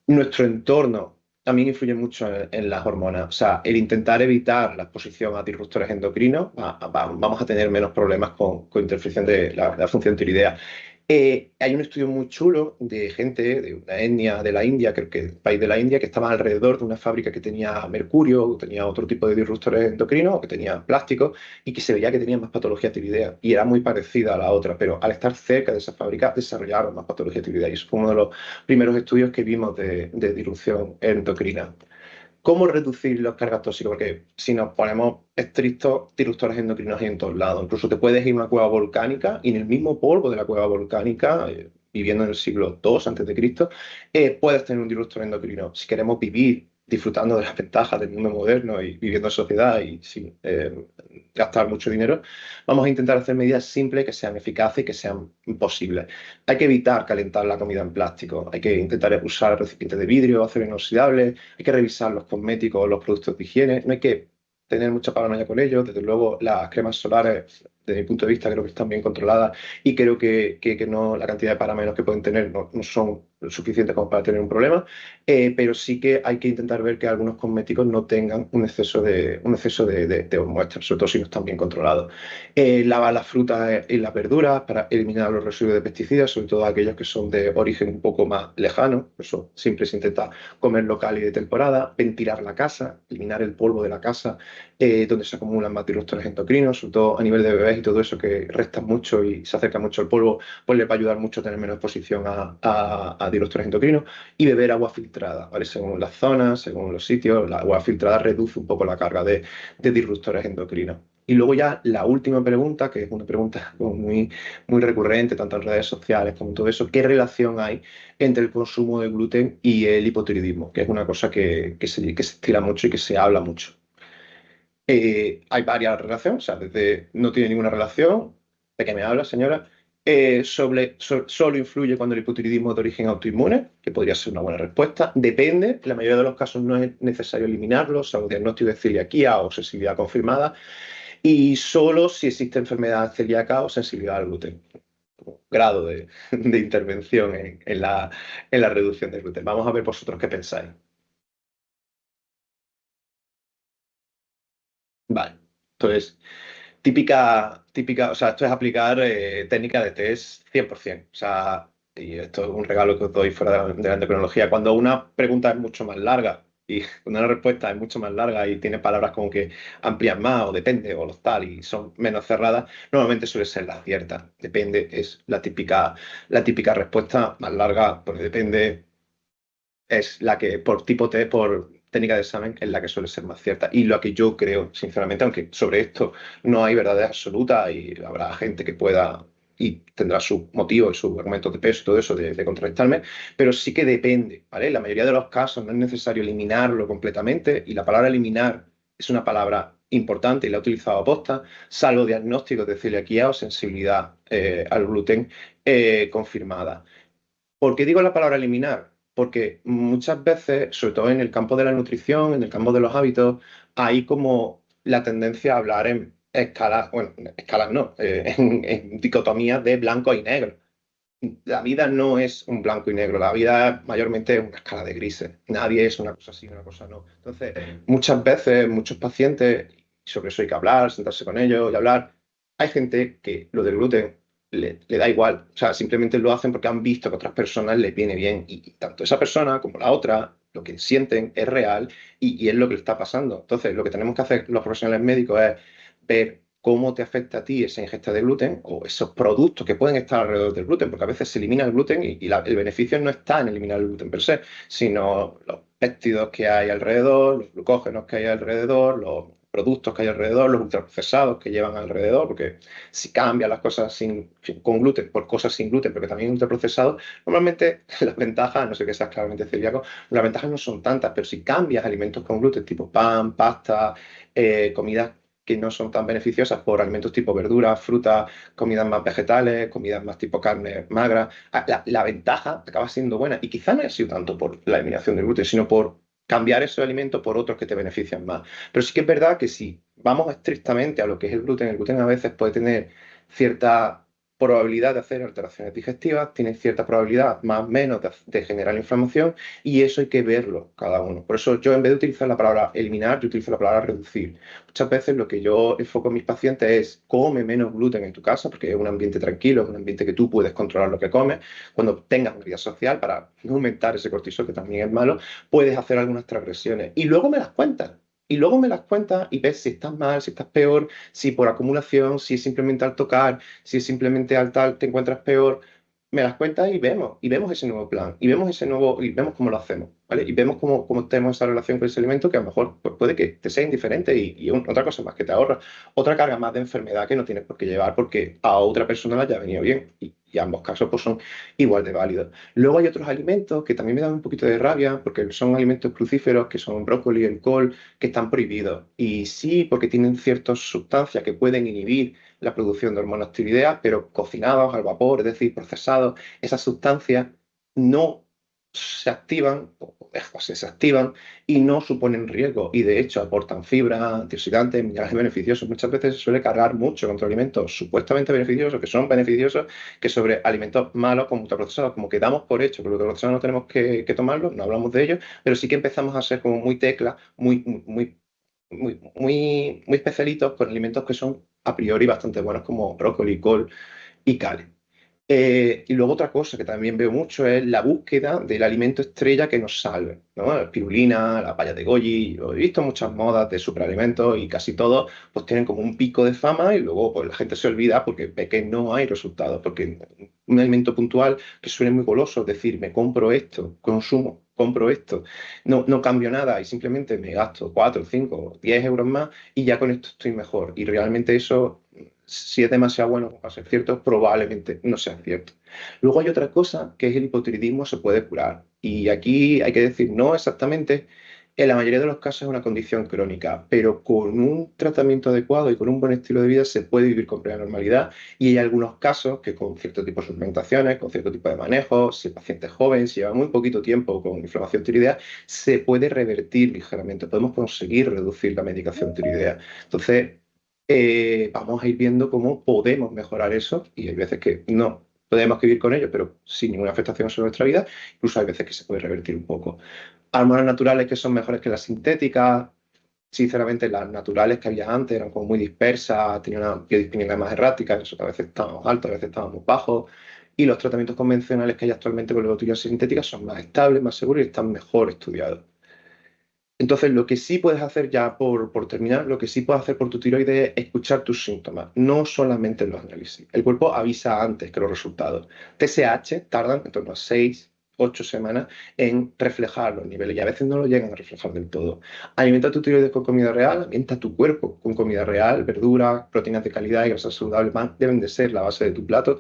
Nuestro entorno también influye mucho en las hormonas. O sea, el intentar evitar la exposición a disruptores endocrinos, vamos a tener menos problemas con interferencia de la función tiroidea. Hay un estudio muy chulo de gente de una etnia de la India, creo que el país de la India, que estaba alrededor de una fábrica que tenía mercurio, tenía otro tipo de disruptores endocrinos, que tenía plástico, y que se veía que tenía más patología tiroidea. Y era muy parecida a la otra, pero al estar cerca de esa fábrica desarrollaron más patología tiroidea. Y eso fue uno de los primeros estudios que vimos de disrupción endocrina. ¿Cómo reducir los cargas tóxicas? Porque si nos ponemos estrictos, disruptores endocrinos hay en todos lados. Incluso te puedes ir a una cueva volcánica y en el mismo polvo de la cueva volcánica, viviendo en el siglo II antes de Cristo, puedes tener un disruptor endocrino. Si queremos vivir disfrutando de las ventajas del mundo moderno y viviendo en sociedad y sin gastar mucho dinero, vamos a intentar hacer medidas simples que sean eficaces y que sean posibles. Hay que evitar calentar la comida en plástico, hay que intentar usar recipientes de vidrio, acero inoxidable, hay que revisar los cosméticos, los productos de higiene, no hay que tener mucha paranoia con ellos. Desde luego, las cremas solares, desde mi punto de vista, creo que están bien controladas y creo que no, la cantidad de paramenos que pueden tener no son suficientes como para tener un problema, pero sí que hay que intentar ver que algunos cosméticos no tengan un exceso de hormonas, sobre todo si no están bien controlados. Lavar las frutas y las verduras para eliminar los residuos de pesticidas, sobre todo aquellos que son de origen un poco más lejano. Por eso siempre se intenta comer local y de temporada. Ventilar la casa, eliminar el polvo de la casa, donde se acumulan más disruptores endocrinos, sobre todo a nivel de bebés y todo eso que restan mucho y se acerca mucho al polvo, pues les va a ayudar mucho a tener menos exposición a disruptores endocrinos. Y beber agua filtrada, ¿vale? Según las zonas, según los sitios, la agua filtrada reduce un poco la carga de disruptores endocrinos. Y luego ya la última pregunta, que es una pregunta como muy recurrente, tanto en redes sociales como en todo eso, ¿qué relación hay entre el consumo de gluten y el hipotiroidismo? Que es una cosa que se estila mucho y que se habla mucho. Hay varias relaciones, o sea, desde no tiene ninguna relación, ¿de qué me habla, señora? Solo influye cuando el hipotiroidismo es de origen autoinmune, que podría ser una buena respuesta. Depende, en la mayoría de los casos no es necesario eliminarlo, salvo diagnóstico de celiaquía o sensibilidad confirmada, y solo si existe enfermedad celíaca o sensibilidad al gluten, como grado de intervención en la reducción del gluten. Vamos a ver vosotros qué pensáis. Vale, entonces, típica, o sea, esto es aplicar técnica de test 100%. O sea, y esto es un regalo que os doy fuera de la endocrinología. Cuando una pregunta es mucho más larga y cuando una respuesta es mucho más larga y tiene palabras como que amplían más o depende o los tal y son menos cerradas, normalmente suele ser la cierta. Depende es la típica respuesta más larga, porque depende es la que por tipo T, por técnica de examen, es la que suele ser más cierta. Y lo que yo creo, sinceramente, aunque sobre esto no hay verdades absolutas y habrá gente que pueda y tendrá sus motivos, sus argumentos de peso y todo eso de contrarrestarme, pero sí que depende, ¿vale? En la mayoría de los casos no es necesario eliminarlo completamente y la palabra eliminar es una palabra importante y la he utilizado a posta, salvo diagnósticos de celiaquía o sensibilidad al gluten confirmada. ¿Por qué digo la palabra eliminar? Porque muchas veces, sobre todo en el campo de la nutrición, en el campo de los hábitos, hay como la tendencia a hablar en escalas, bueno, escalas no, en dicotomías de blanco y negro. La vida no es un blanco y negro, la vida mayormente es una escala de grises. Nadie es una cosa sí, una cosa no. Entonces, muchas veces, muchos pacientes, y sobre eso hay que hablar, sentarse con ellos y hablar, hay gente que lo del gluten le da igual, o sea, simplemente lo hacen porque han visto que a otras personas les viene bien y tanto esa persona como la otra, lo que sienten es real y es lo que le está pasando. Entonces, lo que tenemos que hacer los profesionales médicos es ver cómo te afecta a ti esa ingesta de gluten o esos productos que pueden estar alrededor del gluten, porque a veces se elimina el gluten y el beneficio no está en eliminar el gluten per se, sino los péptidos que hay alrededor, los glucógenos que hay alrededor, los productos que hay alrededor, los ultraprocesados que llevan alrededor, porque si cambian las cosas con gluten por cosas sin gluten, pero que también ultraprocesados, normalmente las ventajas, no sé que seas claramente celíaco, las ventajas no son tantas, pero si cambias alimentos con gluten, tipo pan, pasta, comidas que no son tan beneficiosas por alimentos tipo verduras, frutas, comidas más vegetales, comidas más tipo carne magra, la ventaja acaba siendo buena. Y quizá no haya sido tanto por la eliminación del gluten, sino por cambiar esos alimentos por otros que te benefician más. Pero sí que es verdad que si vamos estrictamente a lo que es el gluten a veces puede tener cierta probabilidad de hacer alteraciones digestivas, tiene cierta probabilidad más o menos de generar inflamación y eso hay que verlo cada uno. Por eso yo en vez de utilizar la palabra eliminar, yo utilizo la palabra reducir. Muchas veces lo que yo enfoco en mis pacientes es come menos gluten en tu casa, porque es un ambiente tranquilo, es un ambiente que tú puedes controlar lo que comes. Cuando tengas una vida social, para no aumentar ese cortisol, que también es malo, puedes hacer algunas transgresiones. Y luego me las cuentas. Y luego me las cuentas y ves si estás mal, si estás peor, si por acumulación, si es simplemente al tocar, si es simplemente al tal te encuentras peor. Me las cuentas y vemos ese nuevo plan, y vemos ese nuevo, y vemos cómo lo hacemos, ¿vale? Y vemos cómo tenemos esa relación con ese alimento que a lo mejor pues, puede que te sea indiferente otra cosa más que te ahorra, otra carga más de enfermedad que no tienes por qué llevar porque a otra persona le haya venido bien. Y ambos casos pues, son igual de válidos. Luego hay otros alimentos que también me dan un poquito de rabia porque son alimentos crucíferos, que son brócoli, el col, que están prohibidos. Y sí, porque tienen ciertas sustancias que pueden inhibir la producción de hormonas tiroideas, pero cocinados al vapor, es decir, procesados, esas sustancias no se activan o se desactivan y no suponen riesgo y de hecho aportan fibra, antioxidantes, minerales beneficiosos. Muchas veces se suele cargar mucho contra alimentos supuestamente beneficiosos, que son beneficiosos, que sobre alimentos malos como ultraprocesados, como que damos por hecho que los ultraprocesados no tenemos que tomarlos, no hablamos de ellos, pero sí que empezamos a ser como muy tecla, muy especialitos con alimentos que son a priori bastante buenos como brócoli, col y cale. Y luego otra cosa que también veo mucho es la búsqueda del alimento estrella que nos salve, ¿no? La espirulina, la paya de goji, lo he visto en muchas modas de superalimentos y casi todos pues tienen como un pico de fama y luego pues la gente se olvida porque ve que no hay resultados, porque un alimento puntual que suene muy goloso, es decir, me compro esto, consumo compro esto, no cambio nada y simplemente me gasto 4, 5, 10 euros más y ya con esto estoy mejor. Y realmente eso, si es demasiado bueno para ser cierto, probablemente no sea cierto. Luego hay otra cosa que es el hipotiroidismo se puede curar. Y aquí hay que decir, no exactamente, en la mayoría de los casos es una condición crónica, pero con un tratamiento adecuado y con un buen estilo de vida se puede vivir con plena normalidad. Y hay algunos casos que con cierto tipo de suplementaciones, con cierto tipo de manejo, si el paciente es joven, si lleva muy poquito tiempo con inflamación tiroidea, se puede revertir ligeramente. Podemos conseguir reducir la medicación tiroidea. Entonces, vamos a ir viendo cómo podemos mejorar eso y hay veces que no podemos vivir con ello, pero sin ninguna afectación sobre nuestra vida. Incluso hay veces que se puede revertir un poco. Hormonas naturales que son mejores que las sintéticas. Sinceramente, las naturales que había antes eran como muy dispersas, tenían una biodisponibilidad más errática, a veces estábamos altos, a veces estábamos bajos. Y los tratamientos convencionales que hay actualmente con las sintéticas son más estables, más seguros y están mejor estudiados. Entonces, lo que sí puedes hacer ya por terminar, lo que sí puedes hacer por tu tiroides es escuchar tus síntomas, no solamente los análisis. El cuerpo avisa antes que los resultados. TSH tardan en torno a 6, 8 semanas en reflejar los niveles y a veces no lo llegan a reflejar del todo. Alimenta tu tiroides con comida real, alimenta tu cuerpo con comida real, verduras, proteínas de calidad y grasas saludables deben de ser la base de tu plato.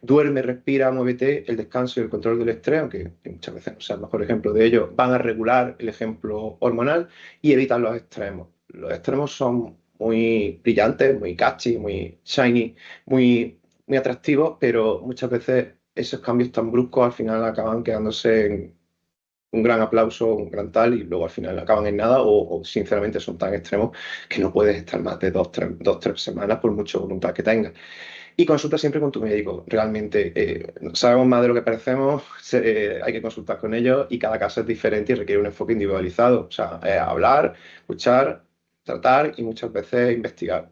Duerme, respira, muévete, el descanso y el control del estrés, aunque muchas veces no sea el mejor ejemplo de ello, van a regular el ejemplo hormonal y evitan los extremos. Los extremos son muy brillantes, muy catchy, muy shiny, muy atractivos, pero muchas veces esos cambios tan bruscos al final acaban quedándose en un gran aplauso, un gran tal, y luego al final acaban en nada o sinceramente son tan extremos que no puedes estar más de 2, 3 semanas por mucha voluntad que tengas. Y consulta siempre con tu médico. Realmente sabemos más de lo que parecemos, hay que consultar con ellos y cada caso es diferente y requiere un enfoque individualizado. O sea, hablar, escuchar, tratar y muchas veces investigar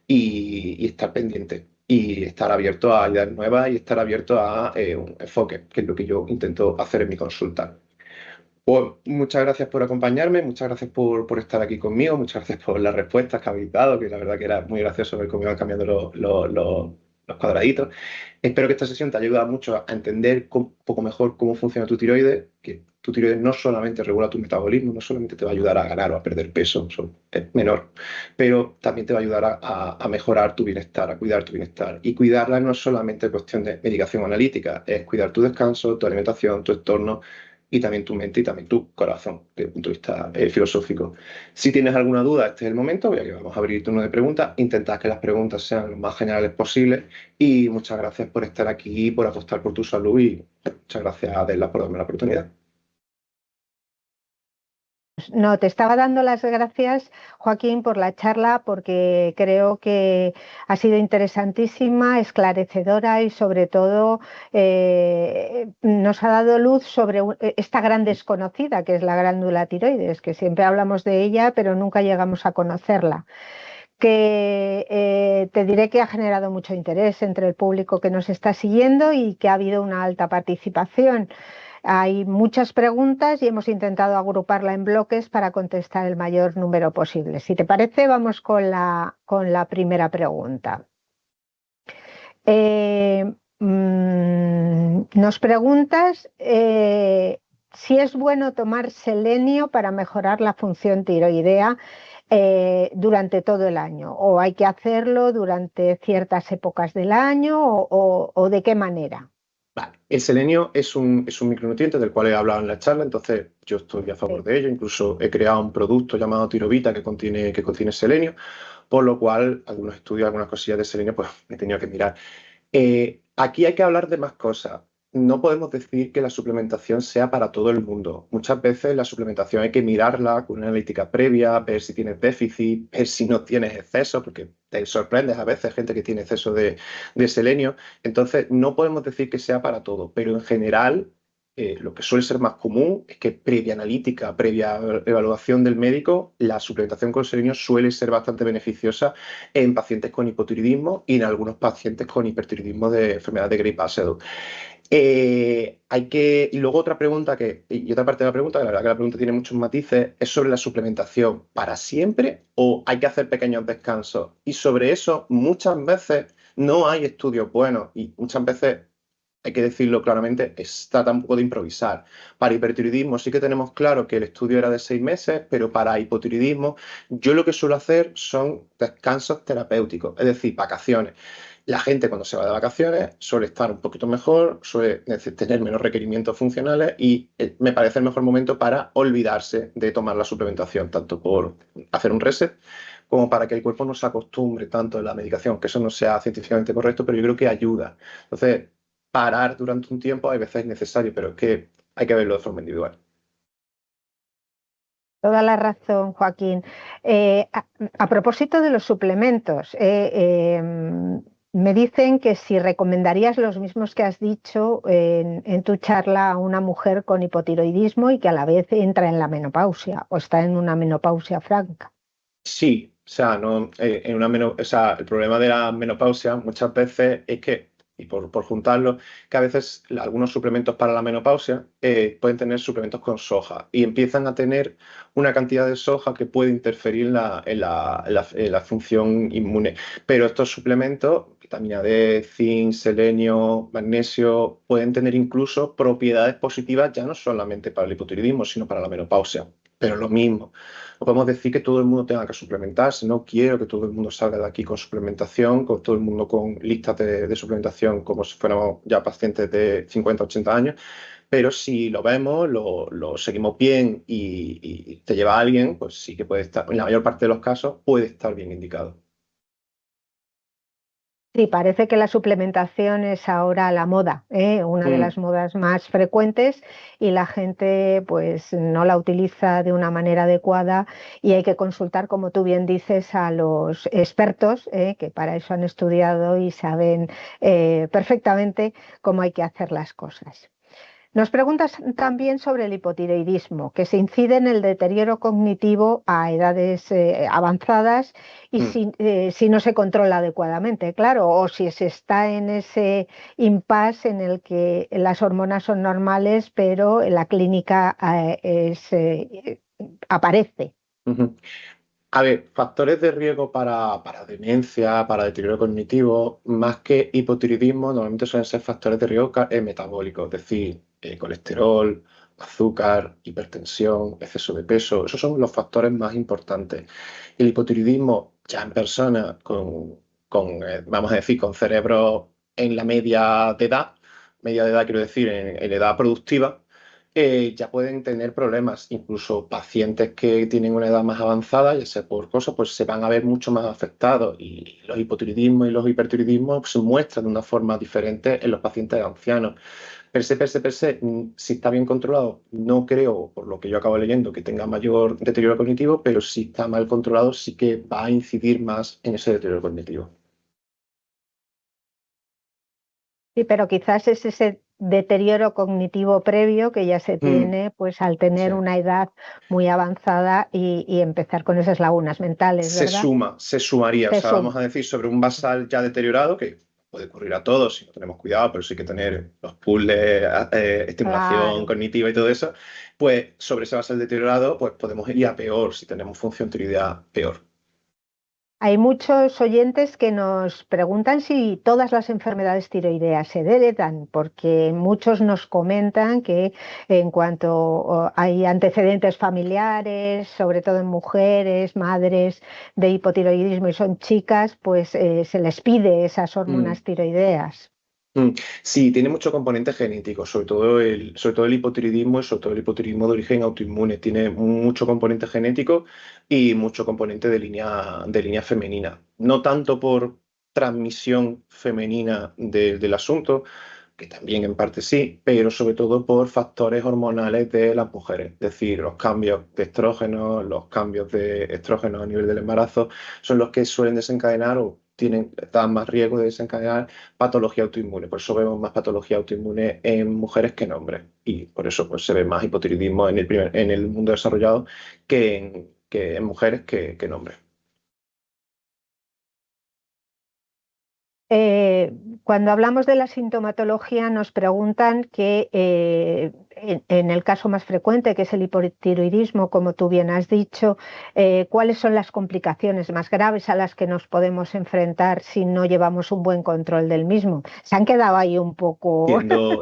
y estar pendiente y estar abierto a ideas nuevas y estar abierto a un enfoque, que es lo que yo intento hacer en mi consulta. Pues muchas gracias por acompañarme, muchas gracias por estar aquí conmigo, muchas gracias por las respuestas que habéis dado, que la verdad que era muy gracioso ver cómo iban cambiando los cuadraditos. Espero que esta sesión te ayude mucho a entender un poco mejor cómo funciona tu tiroides, que tu tiroides no solamente regula tu metabolismo, no solamente te va a ayudar a ganar o a perder peso, eso es menor, pero también te va a ayudar a mejorar tu bienestar, a cuidar tu bienestar. Y cuidarla no es solamente cuestión de medicación analítica, es cuidar tu descanso, tu alimentación, tu entorno y también tu mente y también tu corazón, desde el punto de vista filosófico. Si tienes alguna duda, este es el momento, ya que vamos a abrir turno de preguntas. Intentad que las preguntas sean lo más generales posibles y muchas gracias por estar aquí, por apostar por tu salud y muchas gracias, Adela, por darme la oportunidad. No, te estaba dando las gracias, Joaquín, por la charla, porque creo que ha sido interesantísima, esclarecedora y sobre todo nos ha dado luz sobre esta gran desconocida que es la glándula tiroides, que siempre hablamos de ella, pero nunca llegamos a conocerla. Que te diré que ha generado mucho interés entre el público que nos está siguiendo y que ha habido una alta participación. Hay muchas preguntas y hemos intentado agruparla en bloques para contestar el mayor número posible. Si te parece, vamos con la primera pregunta. Nos preguntas si es bueno tomar selenio para mejorar la función tiroidea durante todo el año, o hay que hacerlo durante ciertas épocas del año, o de qué manera. Vale. El selenio es un micronutriente del cual he hablado en la charla, entonces yo estoy a favor de ello. Incluso he creado un producto llamado Tirovita que contiene selenio, por lo cual algunos estudios, algunas cosillas de selenio, pues he tenido que mirar. Aquí hay que hablar de más cosas. No podemos decir que la suplementación sea para todo el mundo. Muchas veces la suplementación hay que mirarla con una analítica previa, ver si tienes déficit, ver si no tienes exceso, porque te sorprendes a veces gente que tiene exceso de selenio. Entonces, no podemos decir que sea para todo, pero en general, lo que suele ser más común es que previa analítica, previa evaluación del médico, la suplementación con selenio suele ser bastante beneficiosa en pacientes con hipotiroidismo y en algunos pacientes con hipertiroidismo de enfermedad de Gray-Paschal. Y luego otra pregunta y otra parte de la pregunta, que la verdad que la pregunta tiene muchos matices, es sobre la suplementación para siempre o hay que hacer pequeños descansos. Y sobre eso muchas veces no hay estudios buenos y muchas veces hay que decirlo claramente, está tampoco de improvisar. Para hipertiroidismo sí que tenemos claro que el estudio era de 6 meses, pero para hipotiroidismo yo lo que suelo hacer son descansos terapéuticos, es decir, vacaciones. La gente cuando se va de vacaciones suele estar un poquito mejor, suele tener menos requerimientos funcionales y me parece el mejor momento para olvidarse de tomar la suplementación, tanto por hacer un reset como para que el cuerpo no se acostumbre tanto a la medicación, que eso no sea científicamente correcto, pero yo creo que ayuda. Entonces, parar durante un tiempo a veces es necesario, pero es que hay que verlo de forma individual. Toda la razón, Joaquín. A propósito de los suplementos, me dicen que si recomendarías los mismos que has dicho en tu charla a una mujer con hipotiroidismo y que a la vez entra en la menopausia o está en una menopausia franca. Sí, o sea, no, o sea, el problema de la menopausia muchas veces es que, y por juntarlo, que a veces algunos suplementos para la menopausia pueden tener suplementos con soja y empiezan a tener una cantidad de soja que puede interferir en la función inmune. Pero estos suplementos, vitamina D, zinc, selenio, magnesio, pueden tener incluso propiedades positivas ya no solamente para el hipotiroidismo, sino para la menopausia. Pero lo mismo. No podemos decir que todo el mundo tenga que suplementarse, no quiero que todo el mundo salga de aquí con suplementación, con todo el mundo con listas de suplementación como si fuéramos ya pacientes de 50, 80 años, pero si lo vemos, lo seguimos bien y te lleva a alguien, pues sí que puede estar, en la mayor parte de los casos, puede estar bien indicado. Sí, parece que la suplementación es ahora la moda, una de Mm, las modas más frecuentes y la gente pues no la utiliza de una manera adecuada y hay que consultar, como tú bien dices, a los expertos, que para eso han estudiado y saben perfectamente cómo hay que hacer las cosas. Nos preguntas también sobre el hipotiroidismo, que se incide en el deterioro cognitivo a edades avanzadas y mm. si no se controla adecuadamente, claro, o si se está en ese impasse en el que las hormonas son normales, pero la clínica aparece. Ujú. A ver, factores de riesgo para demencia, para deterioro cognitivo, más que hipotiroidismo, normalmente suelen ser factores de riesgo metabólicos, es decir, colesterol, azúcar, hipertensión, exceso de peso. Esos son los factores más importantes. El hipotiroidismo, ya en personas vamos a decir, con cerebro en la media de edad quiero decir, en edad productiva, ya pueden tener problemas. Incluso pacientes que tienen una edad más avanzada, ya sea por cosas, pues se van a ver mucho más afectados. Y los hipotiroidismos y los hipertiroidismos se muestran de una forma diferente en los pacientes ancianos. Per se, si está bien controlado, no creo, por lo que yo acabo leyendo, que tenga mayor deterioro cognitivo, pero si está mal controlado, sí que va a incidir más en ese deterioro cognitivo. Sí, pero quizás es ese deterioro cognitivo previo que ya se Mm, tiene pues al sí. tener una edad muy avanzada y empezar con esas lagunas mentales, ¿verdad? Se sumaría, o Se sea, vamos suma. a decir, sobre un basal ya deteriorado, que puede ocurrir a todos si no tenemos cuidado, pero sí que tener los puzzles, estimulación Claro. cognitiva y todo eso, pues sobre ese basal deteriorado, pues podemos ir a peor si tenemos función tiroidea peor. Hay muchos oyentes que nos preguntan si todas las enfermedades tiroideas se heredan, porque muchos nos comentan que en cuanto hay antecedentes familiares, sobre todo en mujeres, madres de hipotiroidismo y son chicas, pues se les pide esas Mm. hormonas tiroideas. Mm, Sí, tiene mucho componente genético, sobre todo el hipotiroidismo y sobre todo el hipotiroidismo de origen autoinmune. Tiene mucho componente genético y mucho componente de línea femenina. No tanto por transmisión femenina del asunto, que también en parte sí, pero sobre todo por factores hormonales de las mujeres. Es decir, los cambios de estrógenos, los cambios de estrógenos a nivel del embarazo son los que suelen desencadenar o dan más riesgo de desencadenar patología autoinmune. Por eso vemos más patología autoinmune en mujeres que en hombres. Y por eso pues, se ve más hipotiroidismo en el mundo desarrollado que en mujeres que en hombres. Eh, Cuando hablamos de la sintomatología nos preguntan que en el caso más frecuente, que es el hipotiroidismo, como tú bien has dicho, ¿cuáles son las complicaciones más graves a las que nos podemos enfrentar si no llevamos un buen control del mismo? Se han quedado ahí un poco.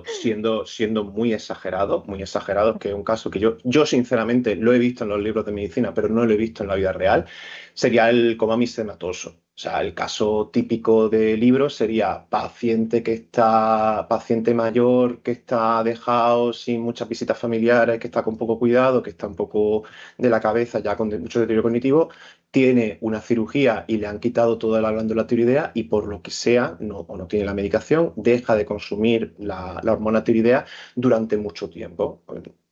Siendo muy exagerado, que es un caso que yo sinceramente lo he visto en los libros de medicina, pero no lo he visto en la vida real, sería el coma mistematoso. O sea, el caso típico de libro sería paciente mayor que está dejado sin muchas visitas familiares, que está con poco cuidado, que está un poco de la cabeza ya con mucho deterioro cognitivo, tiene una cirugía y le han quitado toda la glándula tiroidea y por lo que sea, o no tiene la medicación, deja de consumir la hormona tiroidea durante mucho tiempo,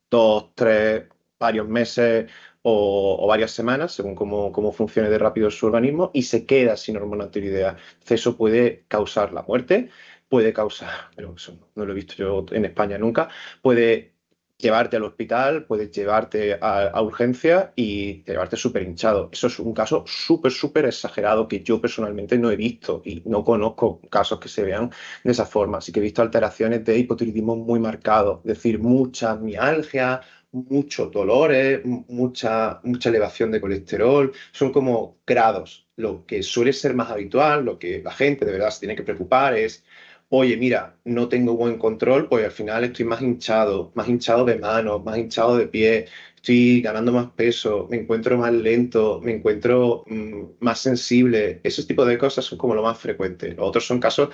2, 3, varios meses o varias semanas, según cómo funcione de rápido su organismo, y se queda sin hormona tiroidea. Entonces eso puede causar la muerte, puede causar, pero eso no lo he visto yo en España nunca, puede llevarte al hospital, puedes llevarte a urgencia y llevarte súper hinchado. Eso es un caso súper exagerado que yo personalmente no he visto y no conozco casos que se vean de esa forma. Así que he visto alteraciones de hipotiroidismo muy marcados, es decir, mucha mialgia, muchos dolores, mucha elevación de colesterol. Son como grados. Lo que suele ser más habitual, lo que la gente de verdad se tiene que preocupar es: oye, mira, no tengo buen control, pues al final estoy más hinchado de manos, más hinchado de pie, estoy ganando más peso, me encuentro más lento, me encuentro más sensible. Ese tipo de cosas son como lo más frecuente. Los otros son casos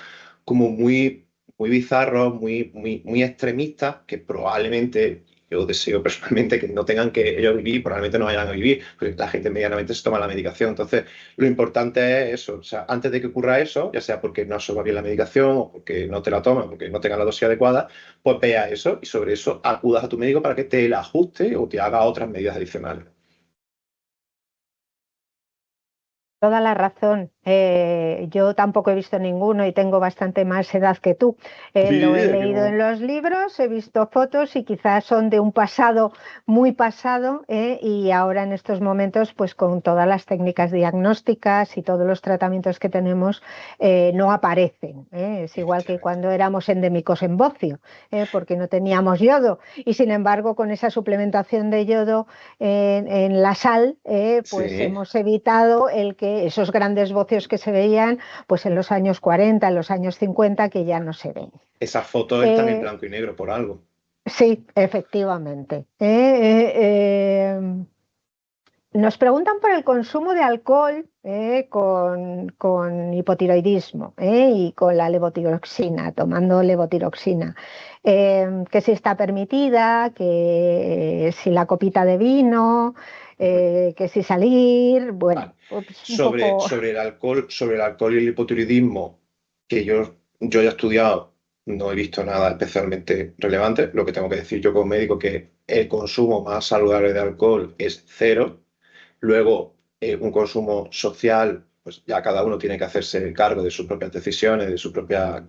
como muy bizarros, muy extremistas, que probablemente yo deseo personalmente que no tengan que ellos vivir, probablemente no vayan a vivir, porque la gente medianamente se toma la medicación. Entonces, lo importante es eso, o sea, antes de que ocurra eso, ya sea porque no absorba bien la medicación o porque no te la tomas, porque no tenga la dosis adecuada, pues vea eso y sobre eso acudas a tu médico para que te la ajuste o te haga otras medidas adicionales. Toda la razón. Yo tampoco he visto ninguno y tengo bastante más edad que tú. Lo Sí, he es que leído en no. los libros, he visto fotos y quizás son de un pasado muy pasado, y ahora en estos momentos, pues con todas las técnicas diagnósticas y todos los tratamientos que tenemos, no aparecen. Es igual que Efectivamente. cuando éramos endémicos en Bocio, porque no teníamos yodo y sin embargo con esa suplementación de yodo en la sal, pues Sí, hemos evitado el que esos grandes bocios que se veían pues en los años 40, en los años 50, que ya no se ven. esas fotos están en Eh, blanco y negro por algo. sí, efectivamente. Nos preguntan por el consumo de alcohol, con hipotiroidismo, y con la levotiroxina, tomando levotiroxina. Que si está permitida, que si la copita de vino, Ujú. que si salir, Vale. bueno, pues un Sobre, poco. sobre el alcohol y el hipotiroidismo, que yo he estudiado, no he visto nada especialmente relevante. Lo que tengo que decir yo como médico que el consumo más saludable de alcohol es cero. Luego, un consumo social, pues ya cada uno tiene que hacerse cargo de sus propias decisiones, de sus propios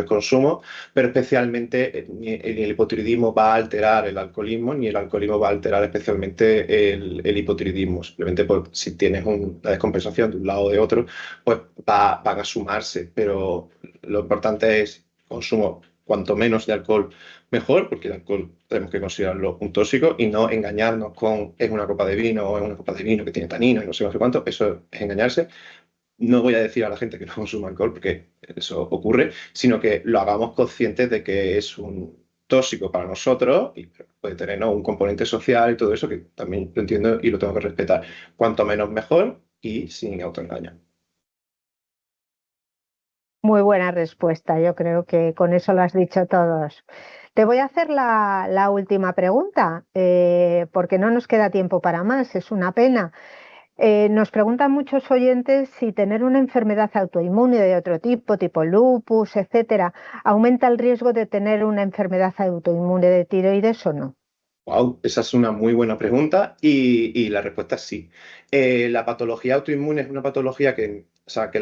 consumos, pero especialmente ni el hipotiroidismo va a alterar el alcoholismo, ni el alcoholismo va a alterar especialmente el hipotiroidismo. Simplemente pues, si tienes una descompensación de un lado o de otro, pues van a sumarse, pero lo importante es consumo cuanto menos de alcohol mejor, porque el alcohol tenemos que considerarlo un tóxico y no engañarnos con es una copa de vino o es una copa de vino que tiene tanino y no sé cuánto. Eso es engañarse. No voy a decir a la gente que no consuma alcohol porque eso ocurre, sino que lo hagamos conscientes de que es un tóxico para nosotros y puede tener, ¿no?, un componente social y todo eso que también lo entiendo y lo tengo que respetar. Cuanto menos mejor y sin autoengaño. Muy buena respuesta, yo creo que con eso lo has dicho todos. Te voy a hacer la última pregunta, porque no nos queda tiempo para más, es una pena. Nos preguntan muchos oyentes si tener una enfermedad autoinmune de otro tipo, tipo lupus, etcétera, aumenta el riesgo de tener una enfermedad autoinmune de tiroides o no. Wow, esa es una muy buena pregunta y la respuesta es sí. La patología autoinmune es una patología que, o sea, que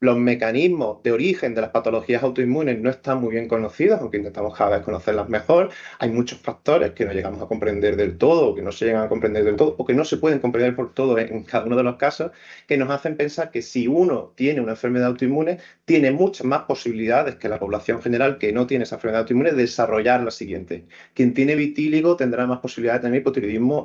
Los mecanismos de origen de las patologías autoinmunes no están muy bien conocidos, aunque intentamos cada vez conocerlas mejor. Hay muchos factores que no llegamos a comprender del todo, o que no se llegan a comprender del todo, o que no se pueden comprender por todo en cada uno de los casos, que nos hacen pensar que si uno tiene una enfermedad autoinmune, tiene muchas más posibilidades que la población general que no tiene esa enfermedad autoinmune de desarrollar la siguiente. Quien tiene vitíligo tendrá más posibilidades de tener hipotiroidismo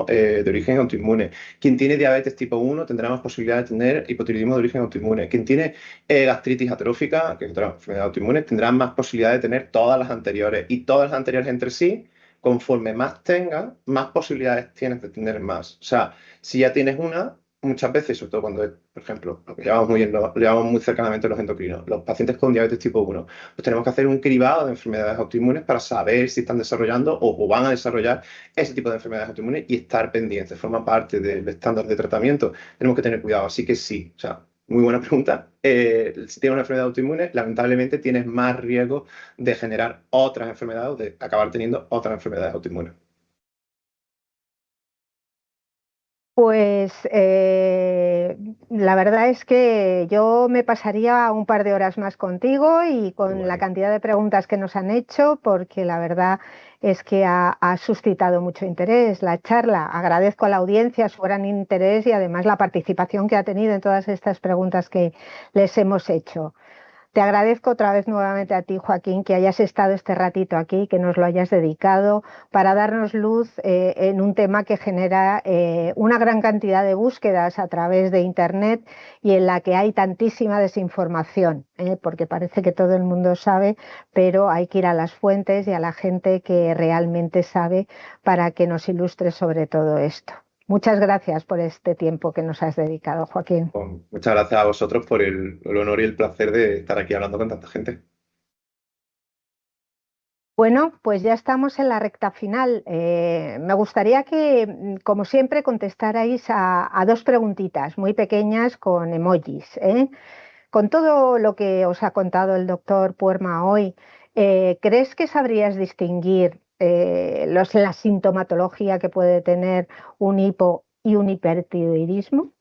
de origen autoinmune. Quien tiene diabetes tipo 1 tendrá más posibilidades de tener hipotiroidismo de origen autoinmune. Quien tiene gastritis atrófica, que es otra enfermedad autoinmune, tendrá más posibilidades de tener todas las anteriores. Y todas las anteriores entre sí, conforme más tengas, más posibilidades tienes de tener más. O sea, si ya tienes una, muchas veces, sobre todo cuando, por ejemplo, lo que llevamos muy cercanamente los endocrinos, los pacientes con diabetes tipo 1, pues tenemos que hacer un cribado de enfermedades autoinmunes para saber si están desarrollando o van a desarrollar ese tipo de enfermedades autoinmunes y estar pendientes. Forma parte del estándar de tratamiento. Tenemos que tener cuidado. Así que sí, o sea, muy buena pregunta. Si tienes una enfermedad autoinmune, lamentablemente tienes más riesgo de generar otras enfermedades o de acabar teniendo otras enfermedades autoinmunes. Pues la verdad es que yo me pasaría un par de horas más contigo y Qué con la guay. cantidad de preguntas que nos han hecho, porque la verdad es que ha suscitado mucho interés la charla. Agradezco a la audiencia su gran interés y además la participación que ha tenido en todas estas preguntas que les hemos hecho. Te agradezco otra vez nuevamente a ti, Joaquín, que hayas estado este ratito aquí, que nos lo hayas dedicado para darnos luz en un tema que genera una gran cantidad de búsquedas a través de Internet y en la que hay tantísima desinformación, porque parece que todo el mundo sabe, pero hay que ir a las fuentes y a la gente que realmente sabe para que nos ilustre sobre todo esto. Muchas gracias por este tiempo que nos has dedicado, Joaquín. Pues, muchas gracias a vosotros por el honor y el placer de estar aquí hablando con tanta gente. Bueno, pues ya estamos en la recta final. Me gustaría que, como siempre, contestarais a dos preguntitas muy pequeñas con emojis, ¿eh? Con todo lo que os ha contado el doctor Puerma hoy, ¿crees que sabrías distinguir la sintomatología que puede tener un hipo y un hipertiroidismo?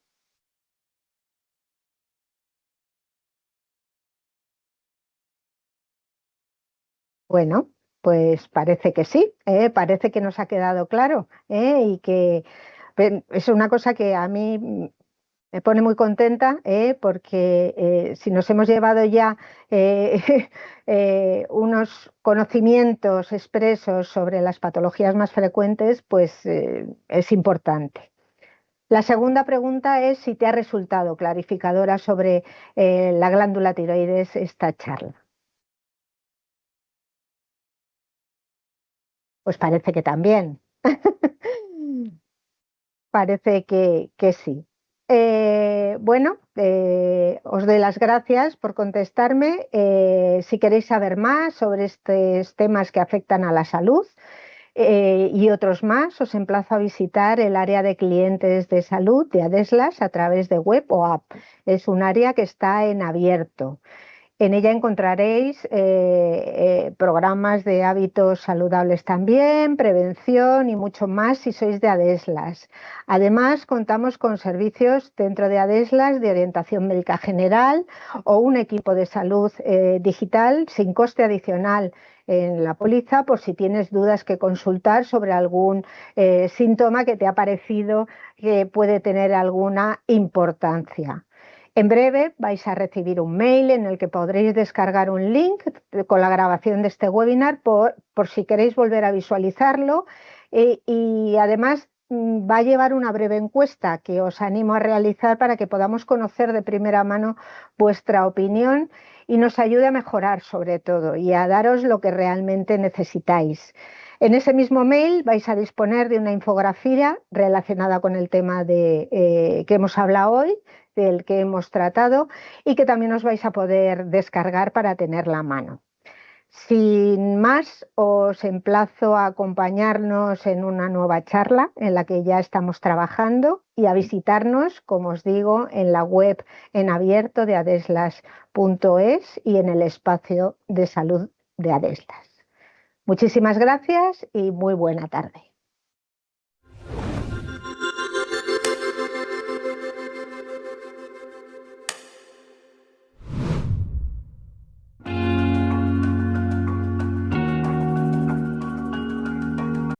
Bueno, pues parece que sí, parece que nos ha quedado claro, y que es una cosa que a mí me pone muy contenta, porque si nos hemos llevado ya eh, unos conocimientos expresos sobre las patologías más frecuentes, pues es importante. La segunda pregunta es si te ha resultado clarificadora sobre la glándula tiroides esta charla. Pues parece que también. Parece que sí. Bueno, os doy las gracias por contestarme. Si queréis saber más sobre estos temas que afectan a la salud y otros más, os emplazo a visitar el área de clientes de salud de Adeslas a través de web o app. Es un área que está en abierto. En ella encontraréis programas de hábitos saludables también, prevención y mucho más si sois de Adeslas. Además, contamos con servicios dentro de Adeslas de orientación médica general o un equipo de salud digital sin coste adicional en la póliza por si tienes dudas que consultar sobre algún síntoma que te ha parecido que puede tener alguna importancia. En breve vais a recibir un mail en el que podréis descargar un link con la grabación de este webinar por si queréis volver a visualizarlo, y además va a llevar una breve encuesta que os animo a realizar para que podamos conocer de primera mano vuestra opinión y nos ayude a mejorar sobre todo y a daros lo que realmente necesitáis. En ese mismo mail vais a disponer de una infografía relacionada con el tema que hemos hablado hoy, del que hemos tratado, y que también os vais a poder descargar para tenerla a mano. Sin más, os emplazo a acompañarnos en una nueva charla en la que ya estamos trabajando y a visitarnos, como os digo, en la web en abierto de adeslas.es y en el espacio de salud de Adeslas. Muchísimas gracias y muy buena tarde.